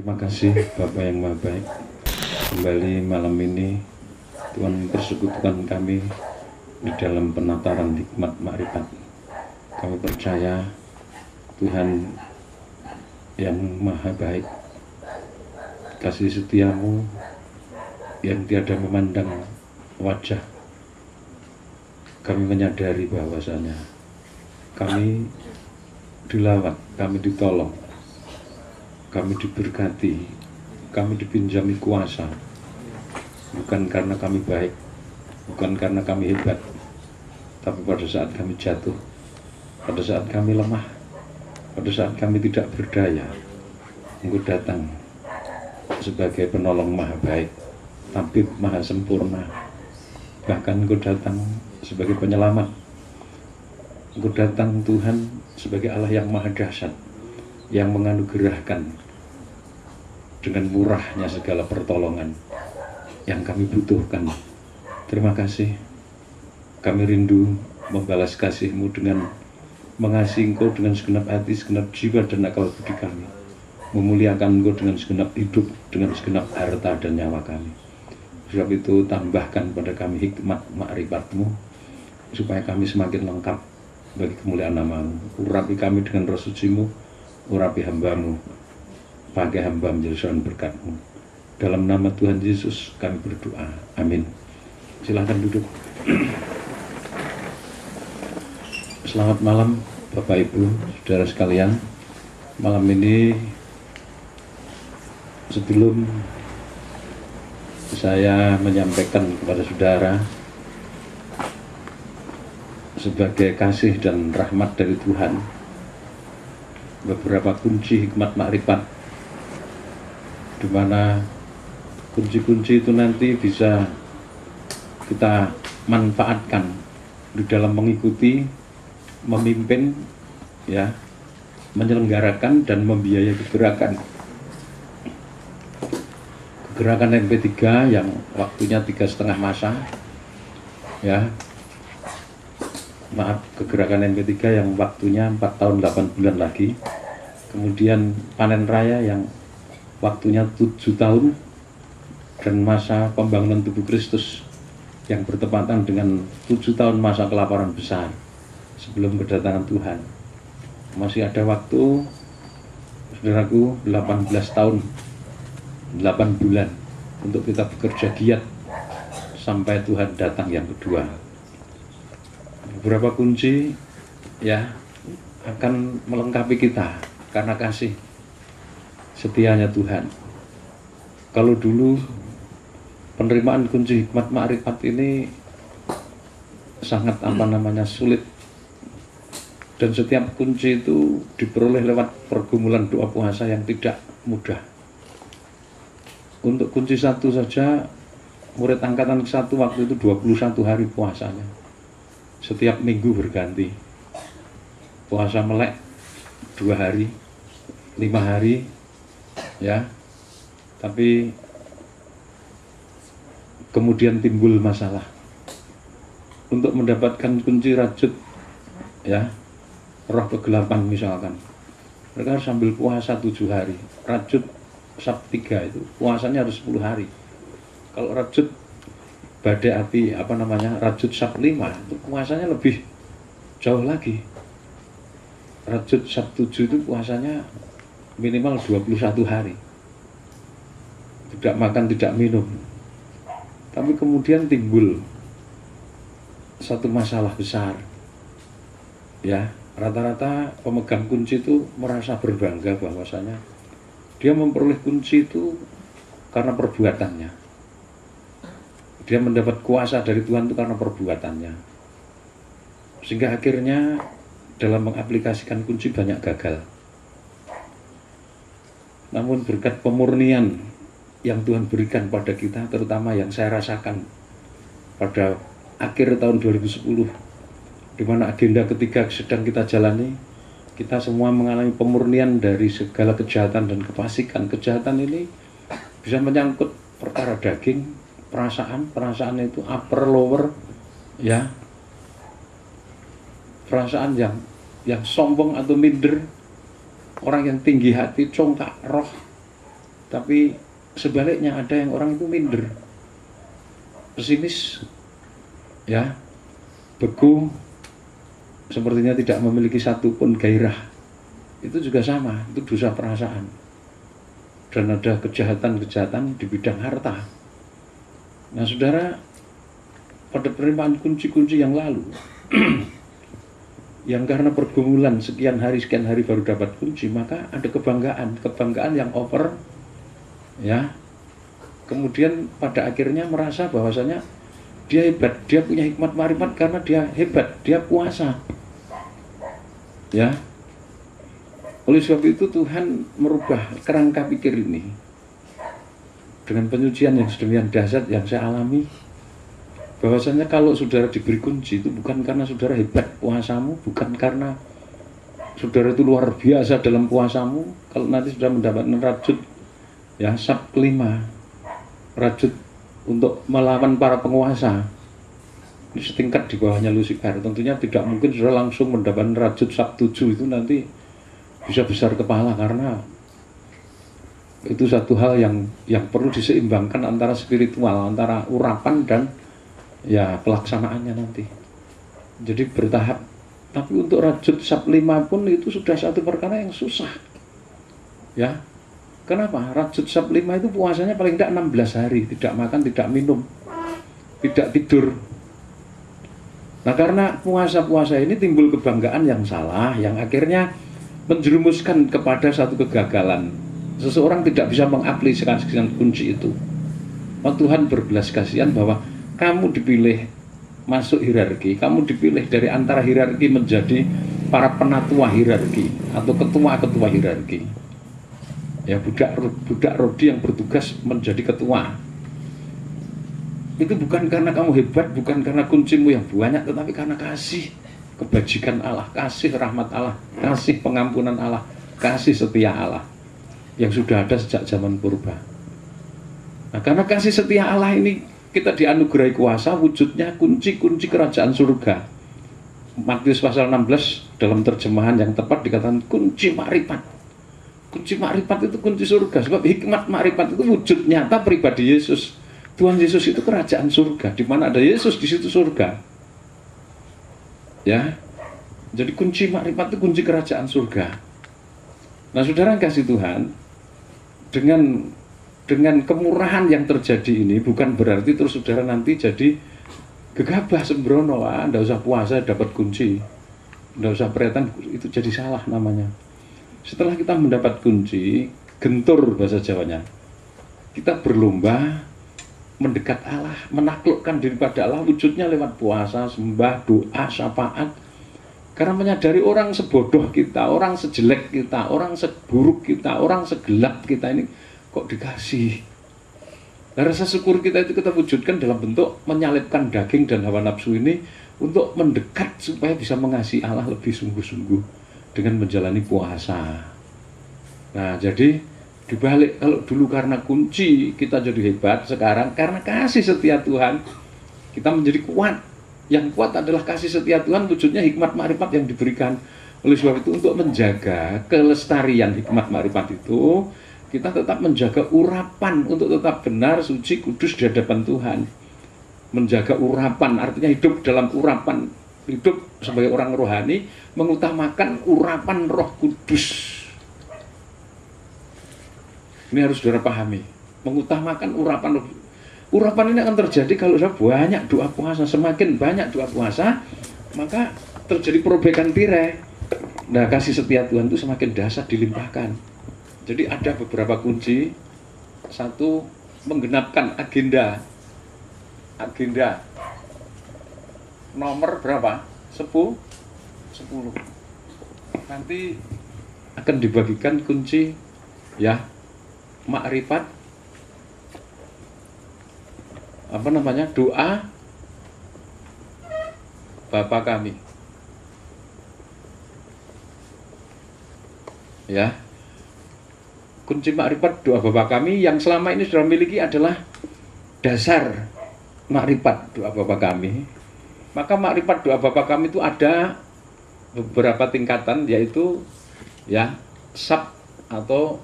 Terima kasih Bapak yang Maha Baik. Kembali malam ini Tuhan persekutukan kami di dalam penataran hikmat makrifat. Kami percaya Tuhan yang Maha Baik, kasih setiamu yang tiada memandang wajah. Kami menyadari bahwasanya kami dilawat, kami ditolong, kami diberkati, kami dipinjami kuasa, bukan karena kami baik, bukan karena kami hebat, tapi pada saat kami jatuh, pada saat kami lemah, pada saat kami tidak berdaya, Engkau datang sebagai penolong Maha Baik, tabib Maha Sempurna. Bahkan Engkau datang sebagai penyelamat. Engkau datang Tuhan sebagai Allah yang Maha Dahsyat, yang menganugerahkan dengan murahnya segala pertolongan yang kami butuhkan. Terima kasih. Kami rindu membalas kasih-Mu dengan mengasihi Engkau dengan segenap hati, segenap jiwa dan akal budi kami. Memuliakan Engkau dengan segenap hidup, dengan segenap harta dan nyawa kami. Sebab itu tambahkan pada kami hikmat makrifat-Mu, supaya kami semakin lengkap bagi kemuliaan nama-Mu. Urapi kami dengan roh suci-Mu, urapi hamba-Mu, pakai hamba menjadi saluran berkat-Mu. Dalam nama Tuhan Yesus kami berdoa, amin. Silahkan duduk. Selamat malam Bapak Ibu, saudara sekalian. Malam ini sebelum saya menyampaikan kepada saudara sebagai kasih dan rahmat dari Tuhan beberapa kunci hikmat makrifat, di mana kunci-kunci itu nanti bisa kita manfaatkan di dalam mengikuti, memimpin, ya, menyelenggarakan dan membiayai gerakan MP3 yang waktunya 3,5 masa, ya. Maaf, kegerakan MP3 yang waktunya 4 tahun 8 bulan lagi. Kemudian panen raya yang waktunya 7 tahun, dan masa pembangunan tubuh Kristus yang bertepatan dengan 7 tahun masa kelaparan besar sebelum kedatangan Tuhan. Masih ada waktu, saudaraku, 18 tahun 8 bulan untuk kita bekerja giat sampai Tuhan datang yang kedua. Beberapa kunci, ya, akan melengkapi kita karena kasih setianya Tuhan. Kalau dulu penerimaan kunci hikmat makrifat ini sangat sulit, dan setiap kunci itu diperoleh lewat pergumulan doa puasa yang tidak mudah. Untuk kunci 1 saja, murid angkatan ke-1 waktu itu 21 hari puasanya. Setiap minggu berganti. Puasa melek 2 hari, 5 hari, ya. Tapi kemudian timbul masalah. Untuk mendapatkan kunci rajut, ya, roh kegelapan misalkan, mereka harus sambil puasa 7 hari. Rajut Sab 3 itu puasanya harus 10 hari. Kalau rajut badai api, rajut Sab 5 itu puasanya lebih jauh lagi. Rajut Sab 7 itu puasanya minimal 21 hari. Tidak makan, tidak minum. Tapi kemudian timbul satu masalah besar. Ya, rata-rata pemegang kunci itu merasa berbangga bahwasanya dia memperoleh kunci itu karena perbuatannya. Dia mendapat kuasa dari Tuhan itu karena perbuatannya. Sehingga akhirnya dalam mengaplikasikan kunci banyak gagal. Namun berkat pemurnian yang Tuhan berikan pada kita, terutama yang saya rasakan pada akhir tahun 2010, di mana agenda ketiga sedang kita jalani, kita semua mengalami pemurnian dari segala kejahatan dan kefasikan. Kejahatan ini bisa menyangkut perkara daging, perasaan itu upper lower, ya, perasaan yang sombong atau minder, orang yang tinggi hati, congkak roh, Tapi sebaliknya ada yang orang itu minder, pesimis, ya, beku, sepertinya tidak memiliki satupun gairah. Itu juga sama, itu dosa perasaan. Dan ada kejahatan-kejahatan di bidang harta. Nah saudara, pada penerimaan kunci-kunci yang lalu yang karena pergumulan sekian hari baru dapat kunci, maka ada kebanggaan yang over, ya. Kemudian pada akhirnya merasa bahwasanya dia hebat, dia punya hikmat marifat karena dia hebat, dia kuasa, ya. Oleh sebab itu Tuhan merubah kerangka pikir ini dengan penyucian yang sedemikian dahsyat yang saya alami, bahwasanya kalau saudara diberi kunci itu bukan karena saudara hebat puasamu, bukan karena saudara itu luar biasa dalam puasamu. Kalau nanti sudah mendapatkan rajut, ya, sab kelima, rajut untuk melawan para penguasa, ini setingkat di bawahnya Lucifer, tentunya tidak mungkin saudara langsung mendapatkan rajut sab 7. Itu nanti bisa besar kepala, karena itu satu hal yang perlu diseimbangkan antara spiritual, antara urapan dan ya pelaksanaannya nanti. Jadi bertahap. Tapi untuk rajut sab 5 pun itu sudah satu perkara yang susah, ya. Kenapa? Rajut sab 5 itu puasanya paling tidak 16 hari, tidak makan, tidak minum, tidak tidur. Nah karena puasa-puasa ini timbul kebanggaan yang salah, yang akhirnya menjerumuskan kepada satu kegagalan. Seseorang tidak bisa mengaplikasikan kunci itu. Tuhan berbelas kasihan bahwa kamu dipilih masuk hierarki, kamu dipilih dari antara hierarki menjadi para penatua hierarki atau ketua-ketua hierarki. Ya, budak rodi yang bertugas menjadi ketua. Itu bukan karena kamu hebat, bukan karena kuncimu yang banyak, tetapi karena kasih kebajikan Allah, kasih rahmat Allah, kasih pengampunan Allah, kasih setia Allah yang sudah ada sejak zaman purba. Nah, karena kasih setia Allah ini kita dianugerahi kuasa, wujudnya kunci-kunci kerajaan surga. Matius pasal 16 dalam terjemahan yang tepat dikatakan kunci makrifat. Kunci makrifat itu kunci surga, sebab hikmat makrifat itu wujud nyata pribadi Yesus. Tuhan Yesus itu kerajaan surga, di mana ada Yesus di situ surga. Ya, jadi kunci makrifat itu kunci kerajaan surga. Nah, saudara kasih Tuhan, dengan kemurahan yang terjadi ini bukan berarti terus saudara nanti jadi gegabah sembrono, ndak usah puasa dapat kunci, ndak usah pretan, itu jadi salah namanya. Setelah kita mendapat kunci, gentur bahasa Jawanya, kita berlomba mendekat Allah, menaklukkan diri pada Allah, wujudnya lewat puasa, sembah, doa, syafaat. Karena menyadari orang sebodoh kita, orang sejelek kita, orang seburuk kita, orang segelap kita ini kok dikasih. Nah, rasa syukur kita itu kita wujudkan dalam bentuk menyalipkan daging dan hawa nafsu ini untuk mendekat supaya bisa mengasihi Allah lebih sungguh-sungguh dengan menjalani puasa. Nah, jadi dibalik, kalau dulu karena kunci kita jadi hebat, sekarang karena kasih setia Tuhan kita menjadi kuat. Yang kuat adalah kasih setia Tuhan, wujudnya hikmat makrifat yang diberikan. Oleh sebab itu untuk menjaga kelestarian hikmat makrifat itu, kita tetap menjaga urapan untuk tetap benar, suci, kudus di hadapan Tuhan. Menjaga urapan artinya hidup dalam urapan, hidup sebagai orang rohani, mengutamakan urapan Roh Kudus. Ini harus saudara pahami, mengutamakan urapan. Urapan ini akan terjadi kalau sudah banyak doa puasa. Semakin banyak doa puasa, maka terjadi perobekan tirai. Nah, kasih setia Tuhan itu semakin dahsyat dilimpahkan. Jadi ada beberapa kunci. Satu, menggenapkan agenda. Agenda nomor berapa? 10. Nanti akan dibagikan kunci, ya, makrifat, apa namanya, doa Bapa kami, ya. Kunci makrifat doa Bapa kami yang selama ini sudah miliki adalah dasar makrifat doa Bapa kami. Maka makrifat doa Bapa kami itu ada beberapa tingkatan, yaitu ya sab atau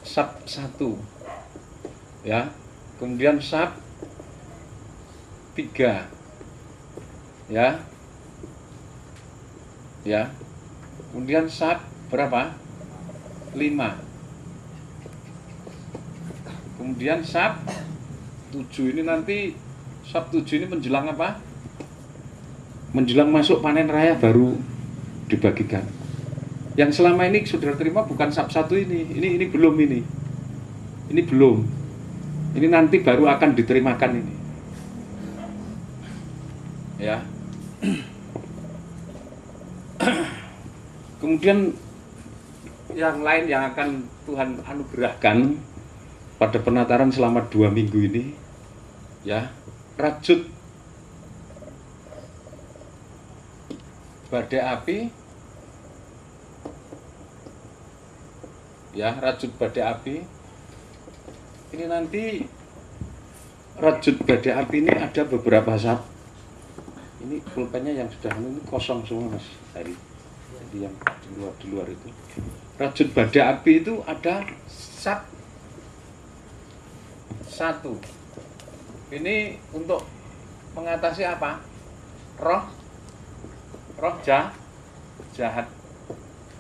sab 1. ya. Kemudian sab 3, ya, ya. Kemudian sab berapa? 5. Kemudian sab 7 ini nanti, sab 7 ini menjelang apa? Menjelang masuk panen raya baru dibagikan. Yang selama ini saudara terima bukan sab 1 ini belum ini. Ini belum. Ini nanti baru akan diterimakan ini. Ya. Kemudian yang lain yang akan Tuhan anugerahkan pada penataran selama 2 minggu ini, ya, rajut badai api, ya, rajut badai api. Ini nanti rajut badai api ini ada beberapa sab. Ini pulpennya yang sudah ini kosong semua, Mas Hari. Jadi yang di luar itu. Rajut badai api itu ada sab 1. Ini untuk mengatasi apa? Roh jahat.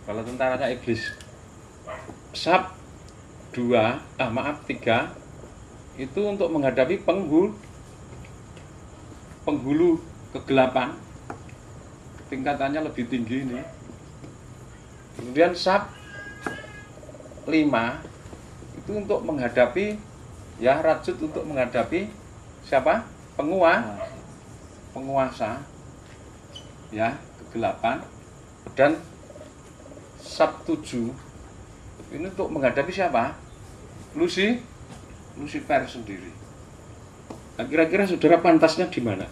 Kalau tentaranya iblis. Sab 3 itu untuk menghadapi penghulu kegelapan, tingkatannya lebih tinggi ini. Kemudian sab 5 itu untuk menghadapi, ya, rajut untuk menghadapi siapa? Penguasa, ya, kegelapan. Dan sab 7 ini untuk menghadapi siapa? Lucifer sendiri. Nah, kira-kira saudara pantasnya di mana?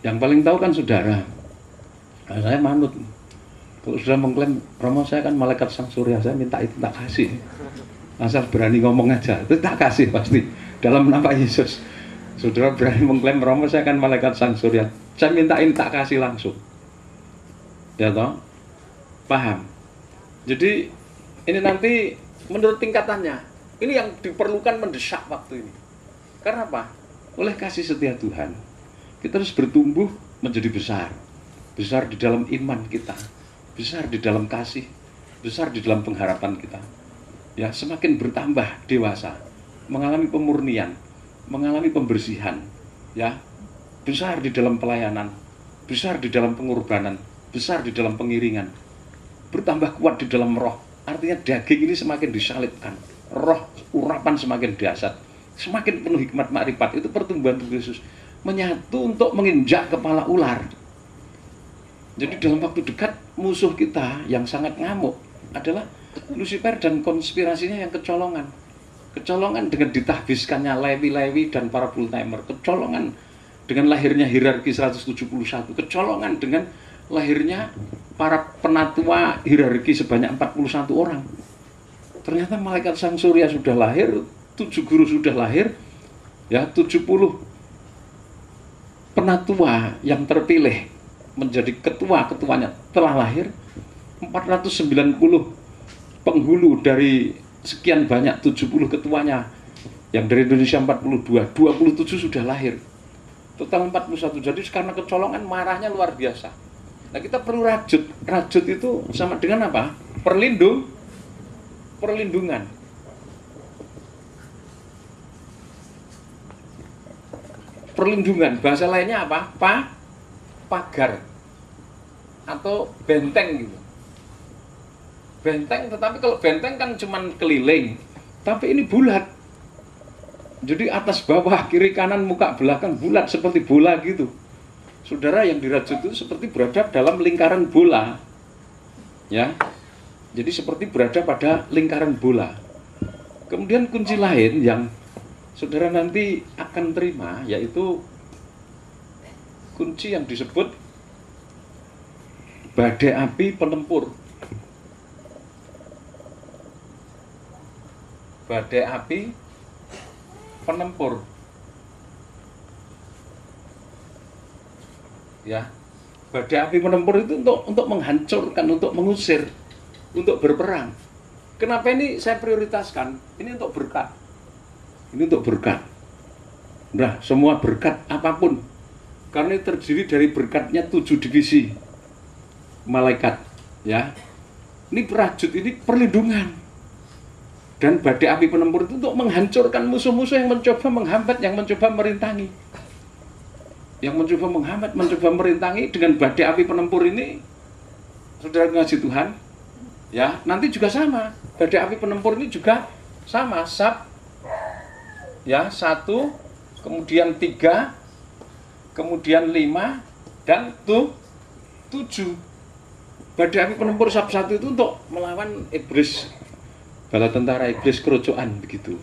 Yang paling tahu kan saudara. Nah, saya manut. Kalau sudah mengklaim Romo saya kan malaikat sang surya, saya minta itu tak kasih. Asal berani ngomong aja, itu tak kasih pasti. Dalam nama Yesus, saudara berani mengklaim Romo saya kan malaikat sang surya, saya minta ini tak kasih langsung. Ya toh? Paham? Jadi ini nanti menurut tingkatannya, ini yang diperlukan mendesak waktu ini. Karena apa? Oleh kasih setia Tuhan, kita harus bertumbuh menjadi besar. Besar di dalam iman kita, besar di dalam kasih, besar di dalam pengharapan kita. Ya, semakin bertambah dewasa, mengalami pemurnian, mengalami pembersihan, ya, besar di dalam pelayanan, besar di dalam pengorbanan, besar di dalam pengiringan, bertambah kuat di dalam roh. Artinya daging ini semakin disalibkan, roh urapan semakin dahsyat, semakin penuh hikmat makrifat. Itu pertumbuhan Tuhan Yesus menyatu untuk menginjak kepala ular. Jadi dalam waktu dekat musuh kita yang sangat ngamuk adalah Lucifer dan konspirasinya yang kecolongan. Kecolongan dengan ditahbiskannya Lewi-Lewi dan para full timer, kecolongan dengan lahirnya hierarki 171, kecolongan dengan lahirnya para penatua hierarki sebanyak 41 orang. Ternyata malaikat sang surya sudah lahir, 7 guru sudah lahir, ya, 70 penatua yang terpilih menjadi ketuanya telah lahir, 490 penghulu dari sekian banyak 70 ketuanya yang dari Indonesia 42, 27 sudah lahir, total 41. Jadi karena kecolongan marahnya luar biasa. Nah, kita perlu rajut. Rajut itu sama dengan apa? Perlindungan. Perlindungan, bahasa lainnya apa? Pagar atau benteng gitu. Benteng, tetapi kalau benteng kan cuman keliling, tapi ini bulat. Jadi atas bawah, kiri kanan, muka belakang bulat seperti bola gitu. Saudara, yang dirajut itu seperti berada dalam lingkaran bola. Ya. Jadi seperti berada pada lingkaran bola. Kemudian kunci lain yang saudara nanti akan terima yaitu kunci yang disebut badai api penempur. Badai api penempur. Ya. Badai api penempur itu untuk menghancurkan, untuk mengusir, untuk berperang. Kenapa ini saya prioritaskan? Ini untuk berkat. Ini untuk berkat. Nah, semua berkat apapun. Karena ini terdiri dari berkatnya 7 divisi malaikat. Ya, ini prajut, ini perlindungan. Dan badai api penempur itu untuk menghancurkan musuh-musuh yang mencoba menghambat, yang mencoba merintangi. Yang mencoba menghambat, mencoba merintangi dengan badai api penempur ini, saudara ngasih Tuhan, ya nanti juga sama. Badai api penempur ini juga sama, sab, ya 1, kemudian 3, kemudian 5, dan 7. Badai api penempur sab 1 itu untuk melawan iblis, bala tentara iblis kerocokan begitu.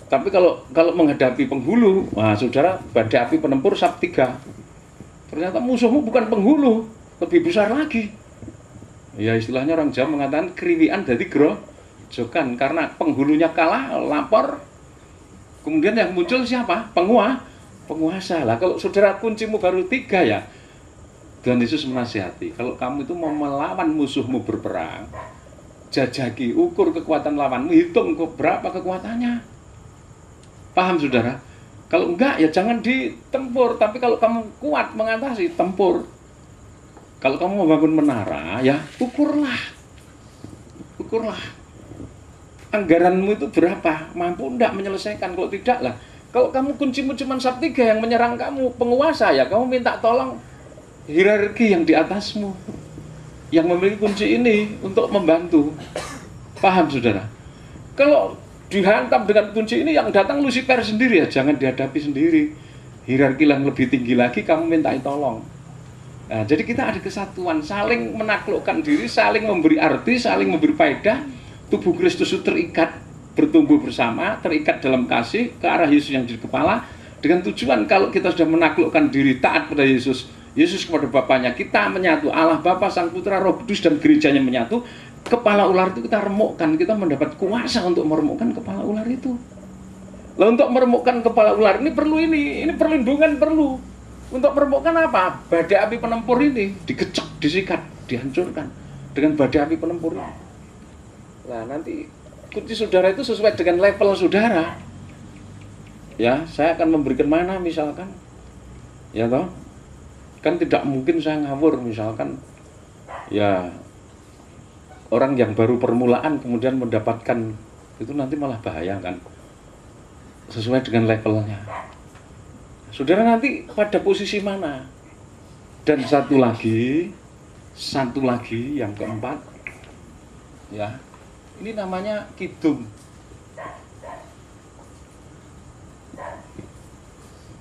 Tapi kalau menghadapi penghulu, nah saudara, badai api penempur sab 3. Ternyata musuhmu bukan penghulu, lebih besar lagi. Ya istilahnya orang Jawa mengatakan kriwian dari grojokan, karena penghulunya kalah, lapor. Kemudian yang muncul siapa? Penguasa. Lah kalau saudara kuncimu baru 3 ya. Tuhan Yesus menasihati, kalau kamu itu mau melawan musuhmu berperang, jajaki, ukur kekuatan lawanmu, hitung berapa kekuatannya. Paham saudara? Kalau enggak ya jangan ditempur, tapi kalau kamu kuat mengatasi, tempur. Kalau kamu membangun menara ya ukurlah. Anggaranmu itu berapa? Mampu enggak menyelesaikan? Kalau tidak lah, kalau kamu kuncimu cuma sab 3 yang menyerang kamu, penguasa ya, kamu minta tolong hierarki yang di atasmu, yang memiliki kunci ini untuk membantu. Paham saudara? Kalau dihantam dengan kunci ini, yang datang Lucifer sendiri ya, jangan dihadapi sendiri. Hierarki yang lebih tinggi lagi kamu mintai tolong. Nah, jadi kita ada kesatuan, saling menaklukkan diri, saling memberi arti, saling memberi faedah. Tubuh Kristus itu terikat, bertumbuh bersama, terikat dalam kasih ke arah Yesus yang jadi kepala, dengan tujuan kalau kita sudah menaklukkan diri, taat pada Yesus, Yesus kepada Bapaknya, kita menyatu, Allah Bapa, Sang Putra, Roh Kudus dan gerejanya menyatu. Kepala ular itu kita remukkan, kita mendapat kuasa untuk meremukkan kepala ular itu. Lalu untuk meremukkan kepala ular ini perlu ini perlindungan perlu. Untuk meremukkan apa? Badai api penempur ini dikecek, disikat, dihancurkan dengan badai api penempur ini. Nah nanti kunci saudara itu sesuai dengan level saudara. Ya, saya akan memberikan mana misalkan, ya toh, kan tidak mungkin saya ngawur misalkan, ya. Orang yang baru permulaan kemudian mendapatkan itu nanti malah bahaya kan, sesuai dengan levelnya. Saudara nanti pada posisi mana? Dan satu lagi yang keempat, ya ini namanya kidung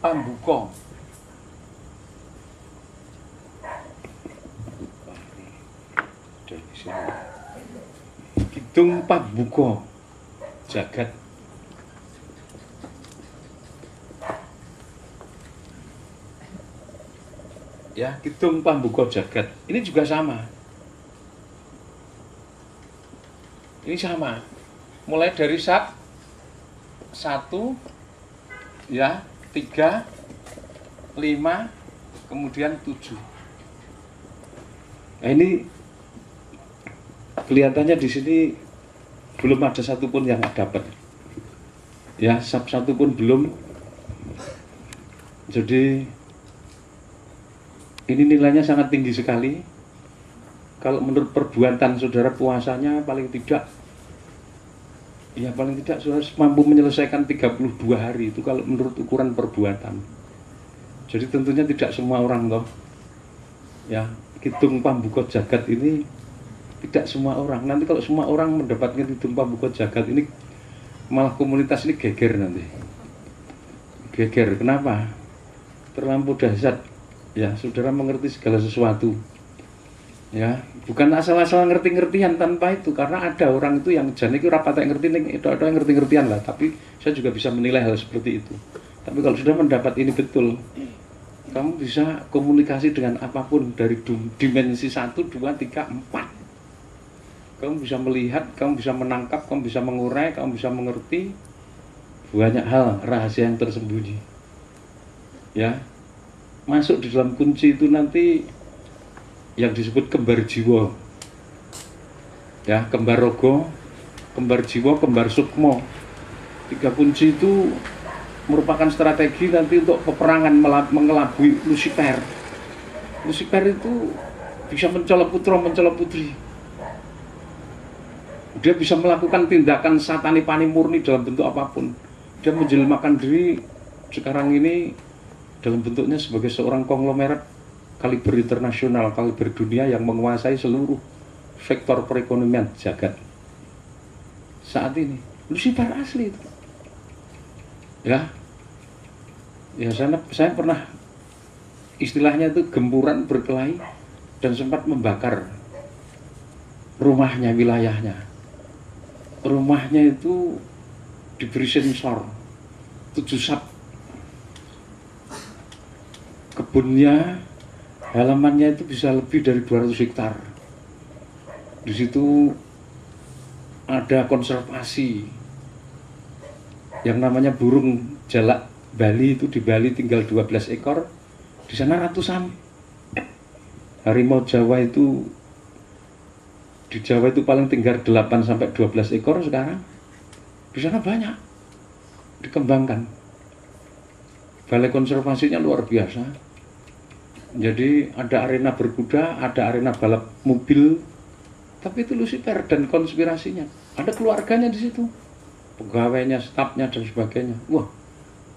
pambuka. Kidung pambuka jagat. Ya, kidung pambuka jagat. Ini juga sama. Ini sama. Mulai dari sab 1, ya, 3, 5, kemudian 7. Nah, ini kelihatannya di sini belum ada satupun yang dapat, ya, sab 1 pun belum. Jadi ini nilainya sangat tinggi sekali. Kalau menurut perbuatan saudara puasanya paling tidak, ya paling tidak saudara mampu menyelesaikan 32 hari itu kalau menurut ukuran perbuatan. Jadi tentunya tidak semua orang toh, ya, kidung pambuka jagat ini tidak semua orang. Nanti kalau semua orang mendapatkan kidung pambuka jagat ini, malah komunitas ini geger nanti. Geger, kenapa? Terlampau dahsyat. Ya, saudara mengerti segala sesuatu. Ya, bukan asal-asal ngerti-ngertian tanpa itu, karena ada orang itu yang jane iki ora patek ngerti ning itu yang ngerti-ngertian lah, tapi saya juga bisa menilai hal seperti itu. Tapi kalau sudah mendapat ini betul, kamu bisa komunikasi dengan apapun dari dimensi 1, 2, 3, 4. Kamu bisa melihat, kamu bisa menangkap, kamu bisa mengurai, kamu bisa mengerti banyak hal rahasia yang tersembunyi. Ya, masuk di dalam kunci itu nanti yang disebut kembar jiwa. Ya, kembar rogo, kembar jiwa, kembar sukmo. 3 kunci itu merupakan strategi nanti untuk peperangan mengelabui Lucifer. Lucifer itu bisa mencolok putra, mencolok putri. Dia bisa melakukan tindakan satani pani murni dalam bentuk apapun. Dia menjelmakan diri sekarang ini dalam bentuknya sebagai seorang konglomerat kaliber internasional, kaliber dunia yang menguasai seluruh sektor perekonomian jagat saat ini. Lucifer asli itu. Ya, saya pernah istilahnya itu gempuran berkelahi dan sempat membakar rumahnya, wilayahnya. Rumahnya itu diberi sensor 7 sub. Kebunnya, halamannya itu bisa lebih dari 200 hektar. Di situ ada konservasi yang namanya burung jalak Bali. Itu di Bali tinggal 12 ekor, di sana ratusan. Harimau Jawa itu di Jawa itu paling tinggal 8 sampai 12 ekor sekarang. Di sana banyak dikembangkan. Balai konservasinya luar biasa. Jadi ada arena berkuda, ada arena balap mobil. Tapi itu Lucifer dan konspirasinya. Ada keluarganya di situ, pegawainya, stafnya dan sebagainya. Wah,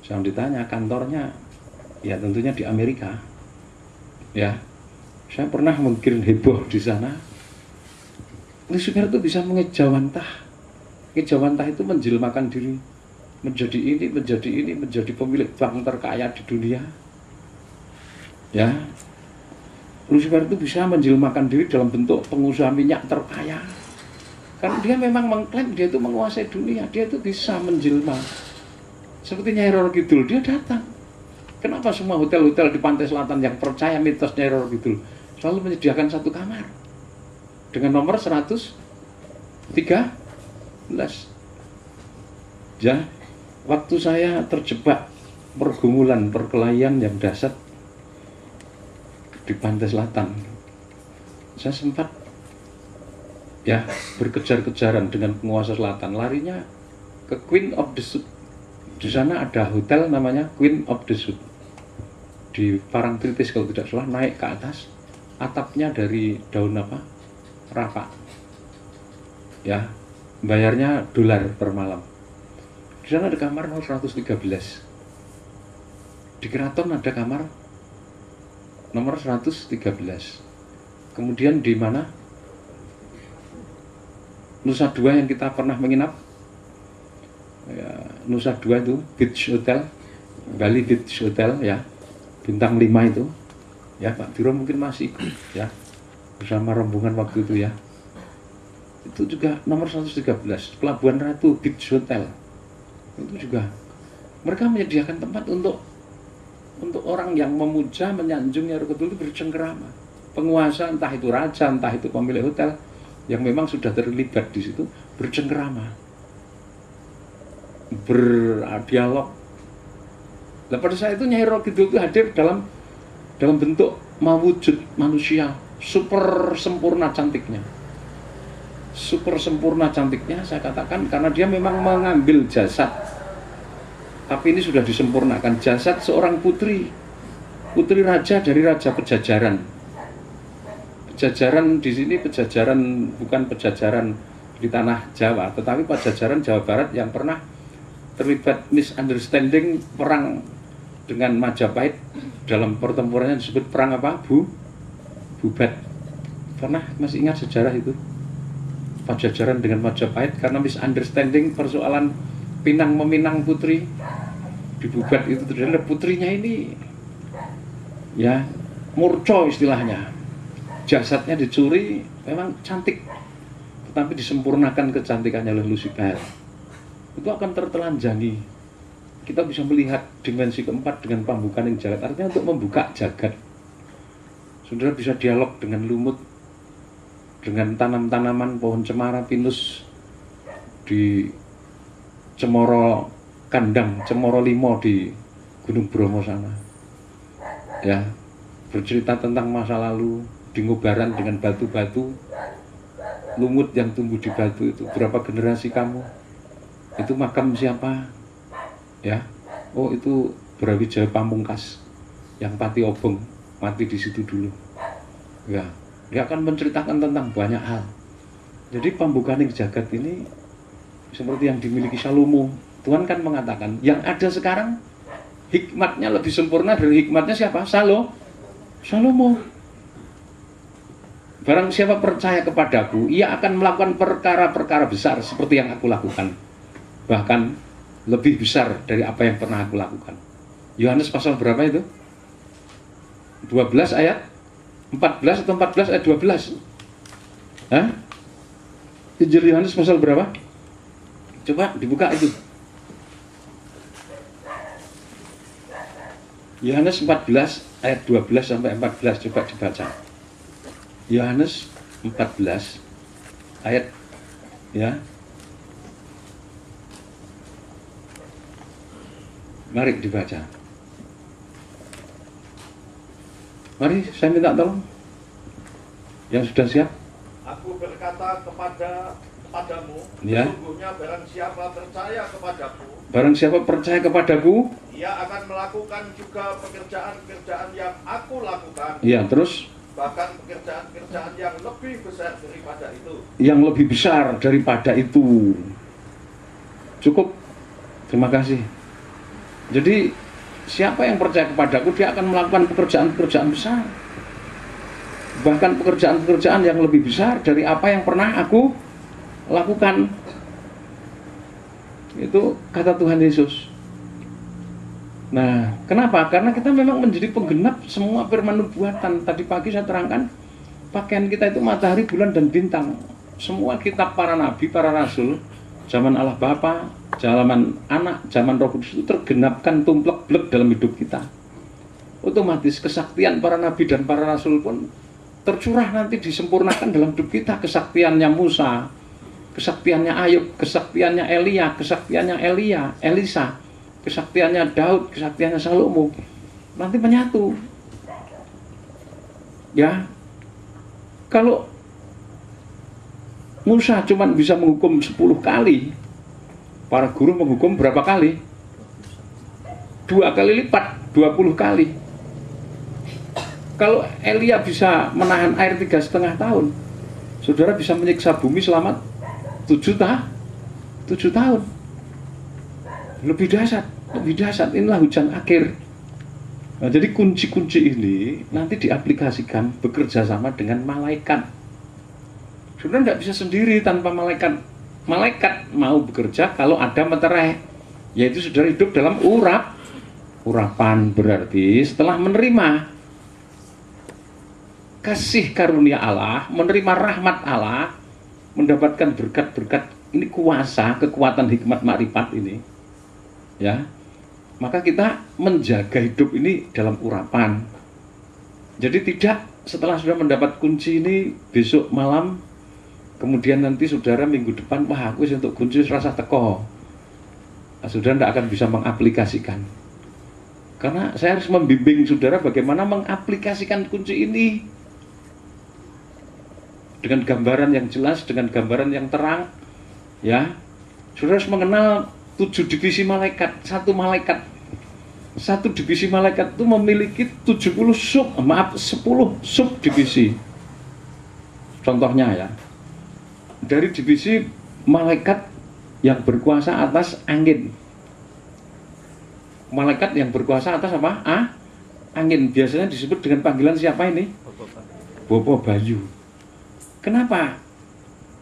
jangan ditanya, kantornya ya tentunya di Amerika. Ya, saya pernah mungkin heboh di sana. Lucifer itu bisa mengejawantah. Ngejawantah itu menjelmakan diri menjadi ini, menjadi ini, menjadi pemilik bank terkaya di dunia. Ya, Lucifer itu bisa menjelmakan diri dalam bentuk pengusaha minyak terkaya. Karena dia memang mengklaim dia itu menguasai dunia, dia itu bisa menjelma. Seperti Nyai Roro Kidul, dia datang. Kenapa semua hotel-hotel di pantai selatan yang percaya mitos Nyai Roro Kidul selalu menyediakan 1 kamar dengan nomor 113? Ya, waktu saya terjebak pergumulan perkelahian yang dahsyat di pantai selatan, saya sempat ya berkejar-kejaran dengan penguasa selatan, larinya ke Queen of the South. Di sana ada hotel namanya Queen of the South di Parangtritis kalau tidak salah. Naik ke atas, atapnya dari daun apa, rapak. Ya, bayarnya $1 per malam. Di sana ada kamar nomor 113. Di Keraton ada kamar nomor 113. Kemudian di mana? Nusa Dua yang kita pernah menginap, ya, Nusa Dua itu Beach Hotel, Bali Beach Hotel ya, bintang 5 itu. Ya, Pak Diro mungkin masih ikut ya, bersama rombongan waktu itu ya. Itu juga nomor 113, Pelabuhan Ratu Beach Hotel. Itu juga mereka menyediakan tempat untuk orang yang memuja, menyanjung Nyai Roro Kidul itu bercengkerama. Penguasa, entah itu raja, entah itu pemilik hotel yang memang sudah terlibat di situ, bercengkerama, berdialog. Nah, pada saat itu Nyai Roro Kidul itu hadir dalam bentuk mewujud manusia, super sempurna cantiknya. Super sempurna cantiknya saya katakan karena dia memang mengambil jasad. Tapi ini sudah disempurnakan, jasad seorang putri raja dari Raja Pejajaran. Pejajaran di sini Pejajaran bukan Pejajaran di tanah Jawa, tetapi Pejajaran Jawa Barat yang pernah terlibat misunderstanding perang dengan Majapahit dalam pertempurannya disebut perang apa? Bubat. Pernah masih ingat sejarah itu? Pajajaran dengan Majapahit karena misunderstanding persoalan pinang meminang putri di Bubat itu terjadi. Putrinya ini ya murco istilahnya, jasadnya dicuri, memang cantik tetapi disempurnakan kecantikannya oleh Lucifer. Itu akan tertelanjangi. Kita bisa melihat dimensi keempat dengan pambukan yang jagat, artinya untuk membuka jagat. Saudara bisa dialog dengan lumut, dengan tanam-tanaman pohon cemara pinus di Cemoro Kandang, Cemoro Limo di Gunung Bromo sana. Ya, bercerita tentang masa lalu di Ngubaran dengan batu-batu. lumut yang tumbuh di batu itu, berapa generasi kamu? Itu makam siapa? Ya, oh itu Brawijaya Pamungkas yang Pati Obong mati di situ dulu. Ya, dia akan menceritakan tentang banyak hal. Jadi pambukaning jagat ini seperti yang dimiliki Salomo. Tuhan kan mengatakan yang ada sekarang hikmatnya lebih sempurna dari hikmatnya siapa? Salomo. Barang siapa percaya kepadaku, ia akan melakukan perkara-perkara besar seperti yang aku lakukan. Bahkan lebih besar dari apa yang pernah aku lakukan. Yohanes pasal berapa itu? 12 ayat 14 atau 14 ayat 12? Hah? Injil Yohanes pasal berapa? Coba dibuka itu. Yohanes 14 ayat 12 sampai 14, coba dibaca. Yohanes 14 ayat ya. Mari dibaca. Mari saya minta tolong. Yang sudah siap? Aku berkata kepadamu, Ya. sesungguhnya barang siapa percaya kepadaku, Barang siapa percaya kepadaku, ia akan melakukan juga pekerjaan-pekerjaan yang aku lakukan. ya, terus Bahkan pekerjaan-pekerjaan yang lebih besar daripada itu. yang lebih besar daripada itu. Cukup. Terima kasih. Jadi siapa yang percaya kepadaku, dia akan melakukan pekerjaan-pekerjaan besar. Bahkan pekerjaan-pekerjaan yang lebih besar dari apa yang pernah aku lakukan. Itu kata Tuhan Yesus. Nah, kenapa? Karena kita memang menjadi penggenap semua firman nubuatan. Tadi pagi saya terangkan, pakaian kita itu matahari, bulan, dan bintang. Semua kitab para nabi, para rasul, zaman Allah Bapa, zaman Anak, zaman Roh Kudus itu tergenapkan tumplek-blek dalam hidup kita. Otomatis kesaktian para nabi dan para rasul pun tercurah nanti disempurnakan dalam hidup kita. Kesaktiannya Musa, kesaktiannya Ayub, kesaktiannya Elia, kesaktiannya Elisa, kesaktiannya Daud, kesaktiannya Salomo nanti menyatu. Ya, kalau Musa cuma bisa menghukum 10 kali, para guru menghukum berapa kali? 2 kali lipat, 20 kali. Kalau Elia bisa menahan air 3,5 tahun, saudara bisa menyiksa bumi selama 7 tahun. Lebih dahsyat, inilah hujan akhir. Nah, jadi kunci-kunci ini nanti diaplikasikan bekerja sama dengan malaikat. Saudara nggak bisa sendiri tanpa malaikat. Malaikat mau bekerja kalau ada meterai, yaitu saudara hidup dalam urapan. Berarti setelah menerima kasih karunia Allah, menerima rahmat Allah, mendapatkan berkat-berkat ini, kuasa, kekuatan, hikmat, makrifat ini, ya, maka kita menjaga hidup ini dalam urapan. Jadi tidak setelah sudah mendapat kunci ini besok malam, kemudian nanti saudara minggu depan, wah aku untuk kunci rasa teko, nah, saudara tidak akan bisa mengaplikasikan. Karena saya harus membimbing saudara bagaimana mengaplikasikan kunci ini dengan gambaran yang jelas, dengan gambaran yang terang, ya. Saudara harus mengenal 7 divisi malaikat. Satu divisi malaikat itu memiliki 10 sub divisi. Contohnya ya, dari divisi malaikat yang berkuasa atas angin. Malaikat yang berkuasa atas apa? Angin. Biasanya disebut dengan panggilan siapa ini? Bopo Bayu. Kenapa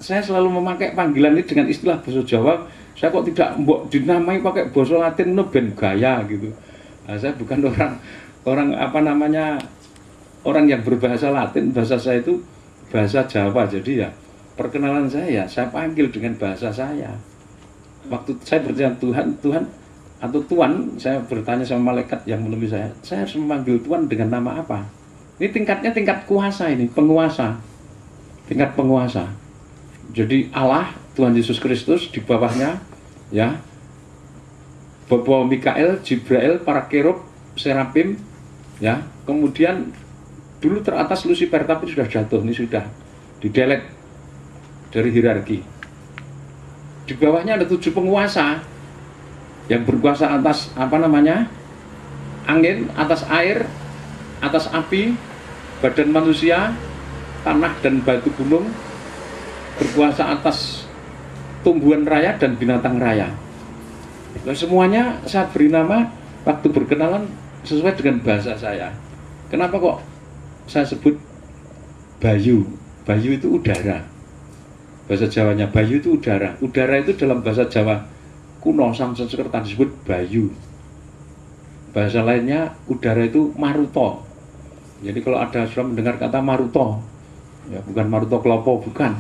saya selalu memakai panggilan ini dengan istilah bahasa Jawa? Saya kok tidak dinamai pakai bahasa Latin, ben gaya gitu. Nah, saya bukan orang yang berbahasa Latin. Bahasa saya itu bahasa Jawa. Jadi ya perkenalan saya panggil dengan bahasa saya. Waktu saya bertanya Tuhan atau Tuan, saya bertanya sama malaikat yang menemui saya harus memanggil Tuhan dengan nama apa? Ini tingkatnya tingkat kuasa, ini penguasa. Tingkat penguasa. Jadi Allah, Tuhan Yesus Kristus, di bawahnya ya Bapak Mikael, Jibrail, para kerub, serafim, ya. Kemudian dulu teratas Lucifer, tapi sudah jatuh, ini sudah didelete. dari hierarki. Di bawahnya ada 7 penguasa yang berkuasa atas angin, atas air, atas api, badan manusia, tanah dan batu gunung, berkuasa atas tumbuhan raya dan binatang raya. Dan semuanya saya beri nama waktu berkenalan sesuai dengan bahasa saya. Kenapa kok saya sebut Bayu? Bayu itu udara. Bahasa Jawanya Bayu itu udara. Udara itu dalam bahasa Jawa kuno Sanskerta disebut Bayu. Bahasa lainnya udara itu Maruto. Jadi kalau ada sudah mendengar kata Maruto, ya bukan Maruto Klopo, bukan.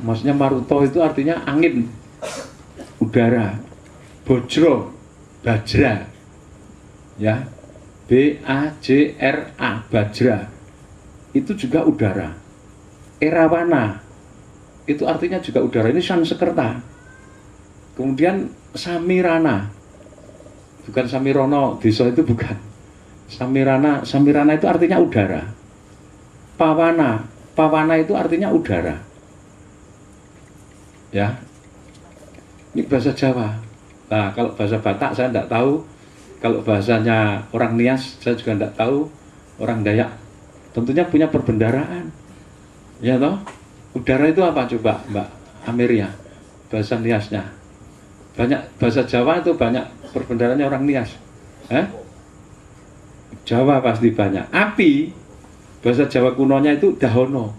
Maksudnya Maruto itu artinya angin, udara. Bojro, Bajra, ya, B-A-J-R-A, Bajra, itu juga udara. Erawana, itu artinya juga udara. Ini Sanskerta. Kemudian Samirana, bukan Samirono, desa itu bukan. Samirana itu artinya udara. Pawana itu artinya udara. Ya, ini bahasa Jawa. Nah, kalau bahasa Batak saya tidak tahu, kalau bahasanya orang Nias saya juga tidak tahu, orang Dayak tentunya punya perbendaharaan, ya toh? Udara itu apa coba Mbak Amelia? Bahasa Niasnya banyak, bahasa Jawa itu banyak perbendaharaannya orang Nias. Jawa pasti banyak. Api, bahasa Jawa kunonya itu dahono.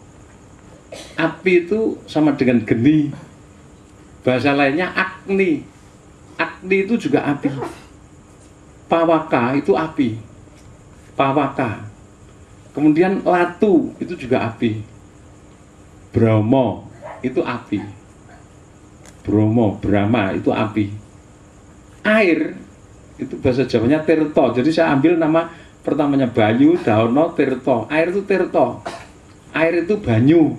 Api itu sama dengan geni. Bahasa lainnya agni. Agni itu juga api. Pawaka itu api. Pawaka. Kemudian latu itu juga api. Bromo itu api. Bromo, Brahma itu api. Air itu bahasa Jawanya Tirto. Jadi saya ambil nama pertamanya Bayu, Dahono, Tirto. Air itu Tirto. Air itu banyu.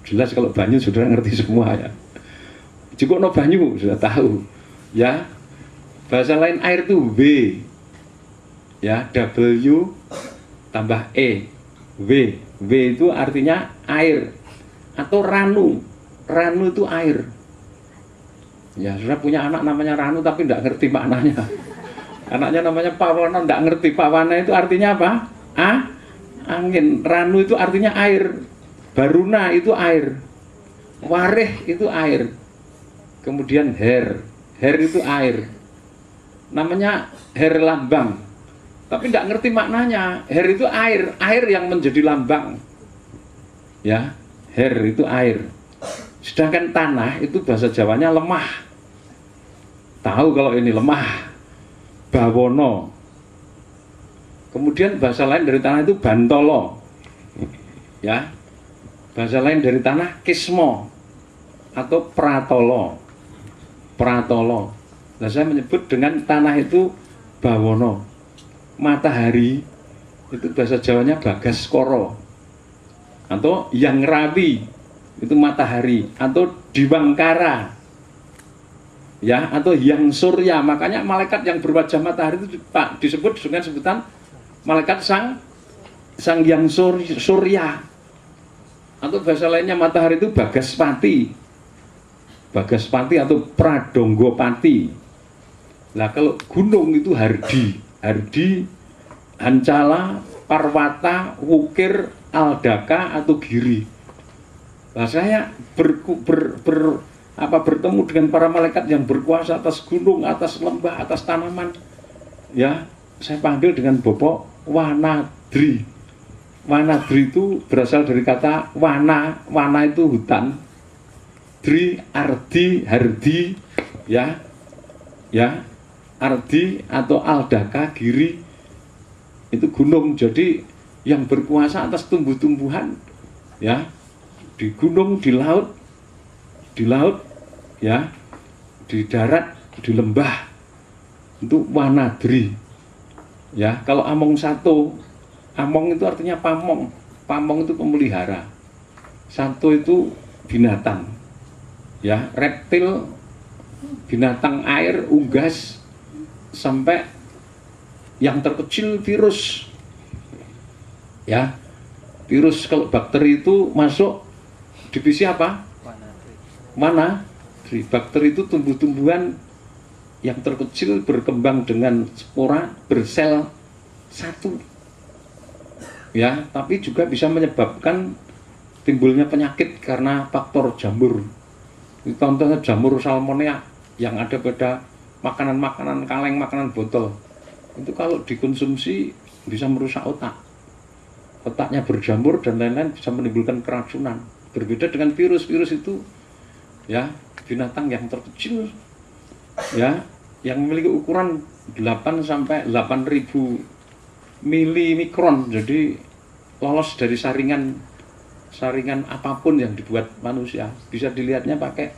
Jelas kalau banyu sudah ngerti semua ya. Cukup no banyu sudah tahu. Ya, bahasa lain air itu W, ya, W tambah E, W itu artinya air, atau Ranu itu air. Ya, sudah punya anak namanya Ranu tapi tidak ngerti maknanya. Anaknya namanya Pawana, tidak ngerti. Pawana itu artinya apa? Angin. Ranu itu artinya air. Baruna itu air. Wareh itu air. Kemudian Her itu air, namanya Her lambang, tapi tidak ngerti maknanya. Her itu air yang menjadi lambang, ya. Her itu air. Sedangkan tanah itu bahasa Jawanya lemah. Tahu kalau ini lemah, Bawono. Kemudian bahasa lain dari tanah itu Bantolo, ya. Bahasa lain dari tanah Kismo atau Pratolo. Nah, saya menyebut dengan tanah itu Bawono. Matahari itu bahasa Jawanya Bagaskoro atau Yang Rawi itu matahari, atau Diwangkara, ya, atau Yang Surya. Makanya malaikat yang berwajah matahari itu disebut dengan sebutan malaikat sang Yang Surya. Atau bahasa lainnya matahari itu Bagaspati atau Pradonggopati. Nah, kalau gunung itu Hardi, Hancala, Parwata, Wukir, Aldaka atau Giri. Nah, saya bertemu dengan para malaikat yang berkuasa atas gunung, atas lembah, atas tanaman. Ya, saya panggil dengan Bopo Wanadri. Wanadri itu berasal dari kata wana itu hutan. Dri, Ardi, Hardi, ya, Ardi atau Aldaka, Giri itu gunung. Jadi yang berkuasa atas tumbuh-tumbuhan, ya, di gunung, di laut, ya, di darat, di lembah, itu Wanadri. Ya, kalau Among Sato, Among itu artinya pamong. Pamong itu pemelihara. Sato itu binatang. Ya, reptil, binatang air, unggas, sampai yang terkecil virus. Ya, virus kalau bakteri itu masuk divisi apa? mana? Bakteri itu tumbuh-tumbuhan yang terkecil berkembang dengan spora bersel satu, ya, tapi juga bisa menyebabkan timbulnya penyakit karena faktor jamur. Contohnya jamur salmonella yang ada pada makanan-makanan kaleng, makanan botol. Itu kalau dikonsumsi bisa merusak otak. Otaknya berjamur dan lain-lain, bisa menimbulkan keracunan. Berbeda dengan virus. Virus itu ya binatang yang terkecil, ya, yang memiliki ukuran 8 sampai 8.000 milimikron. Jadi lolos dari saringan apapun yang dibuat manusia. Bisa dilihatnya pakai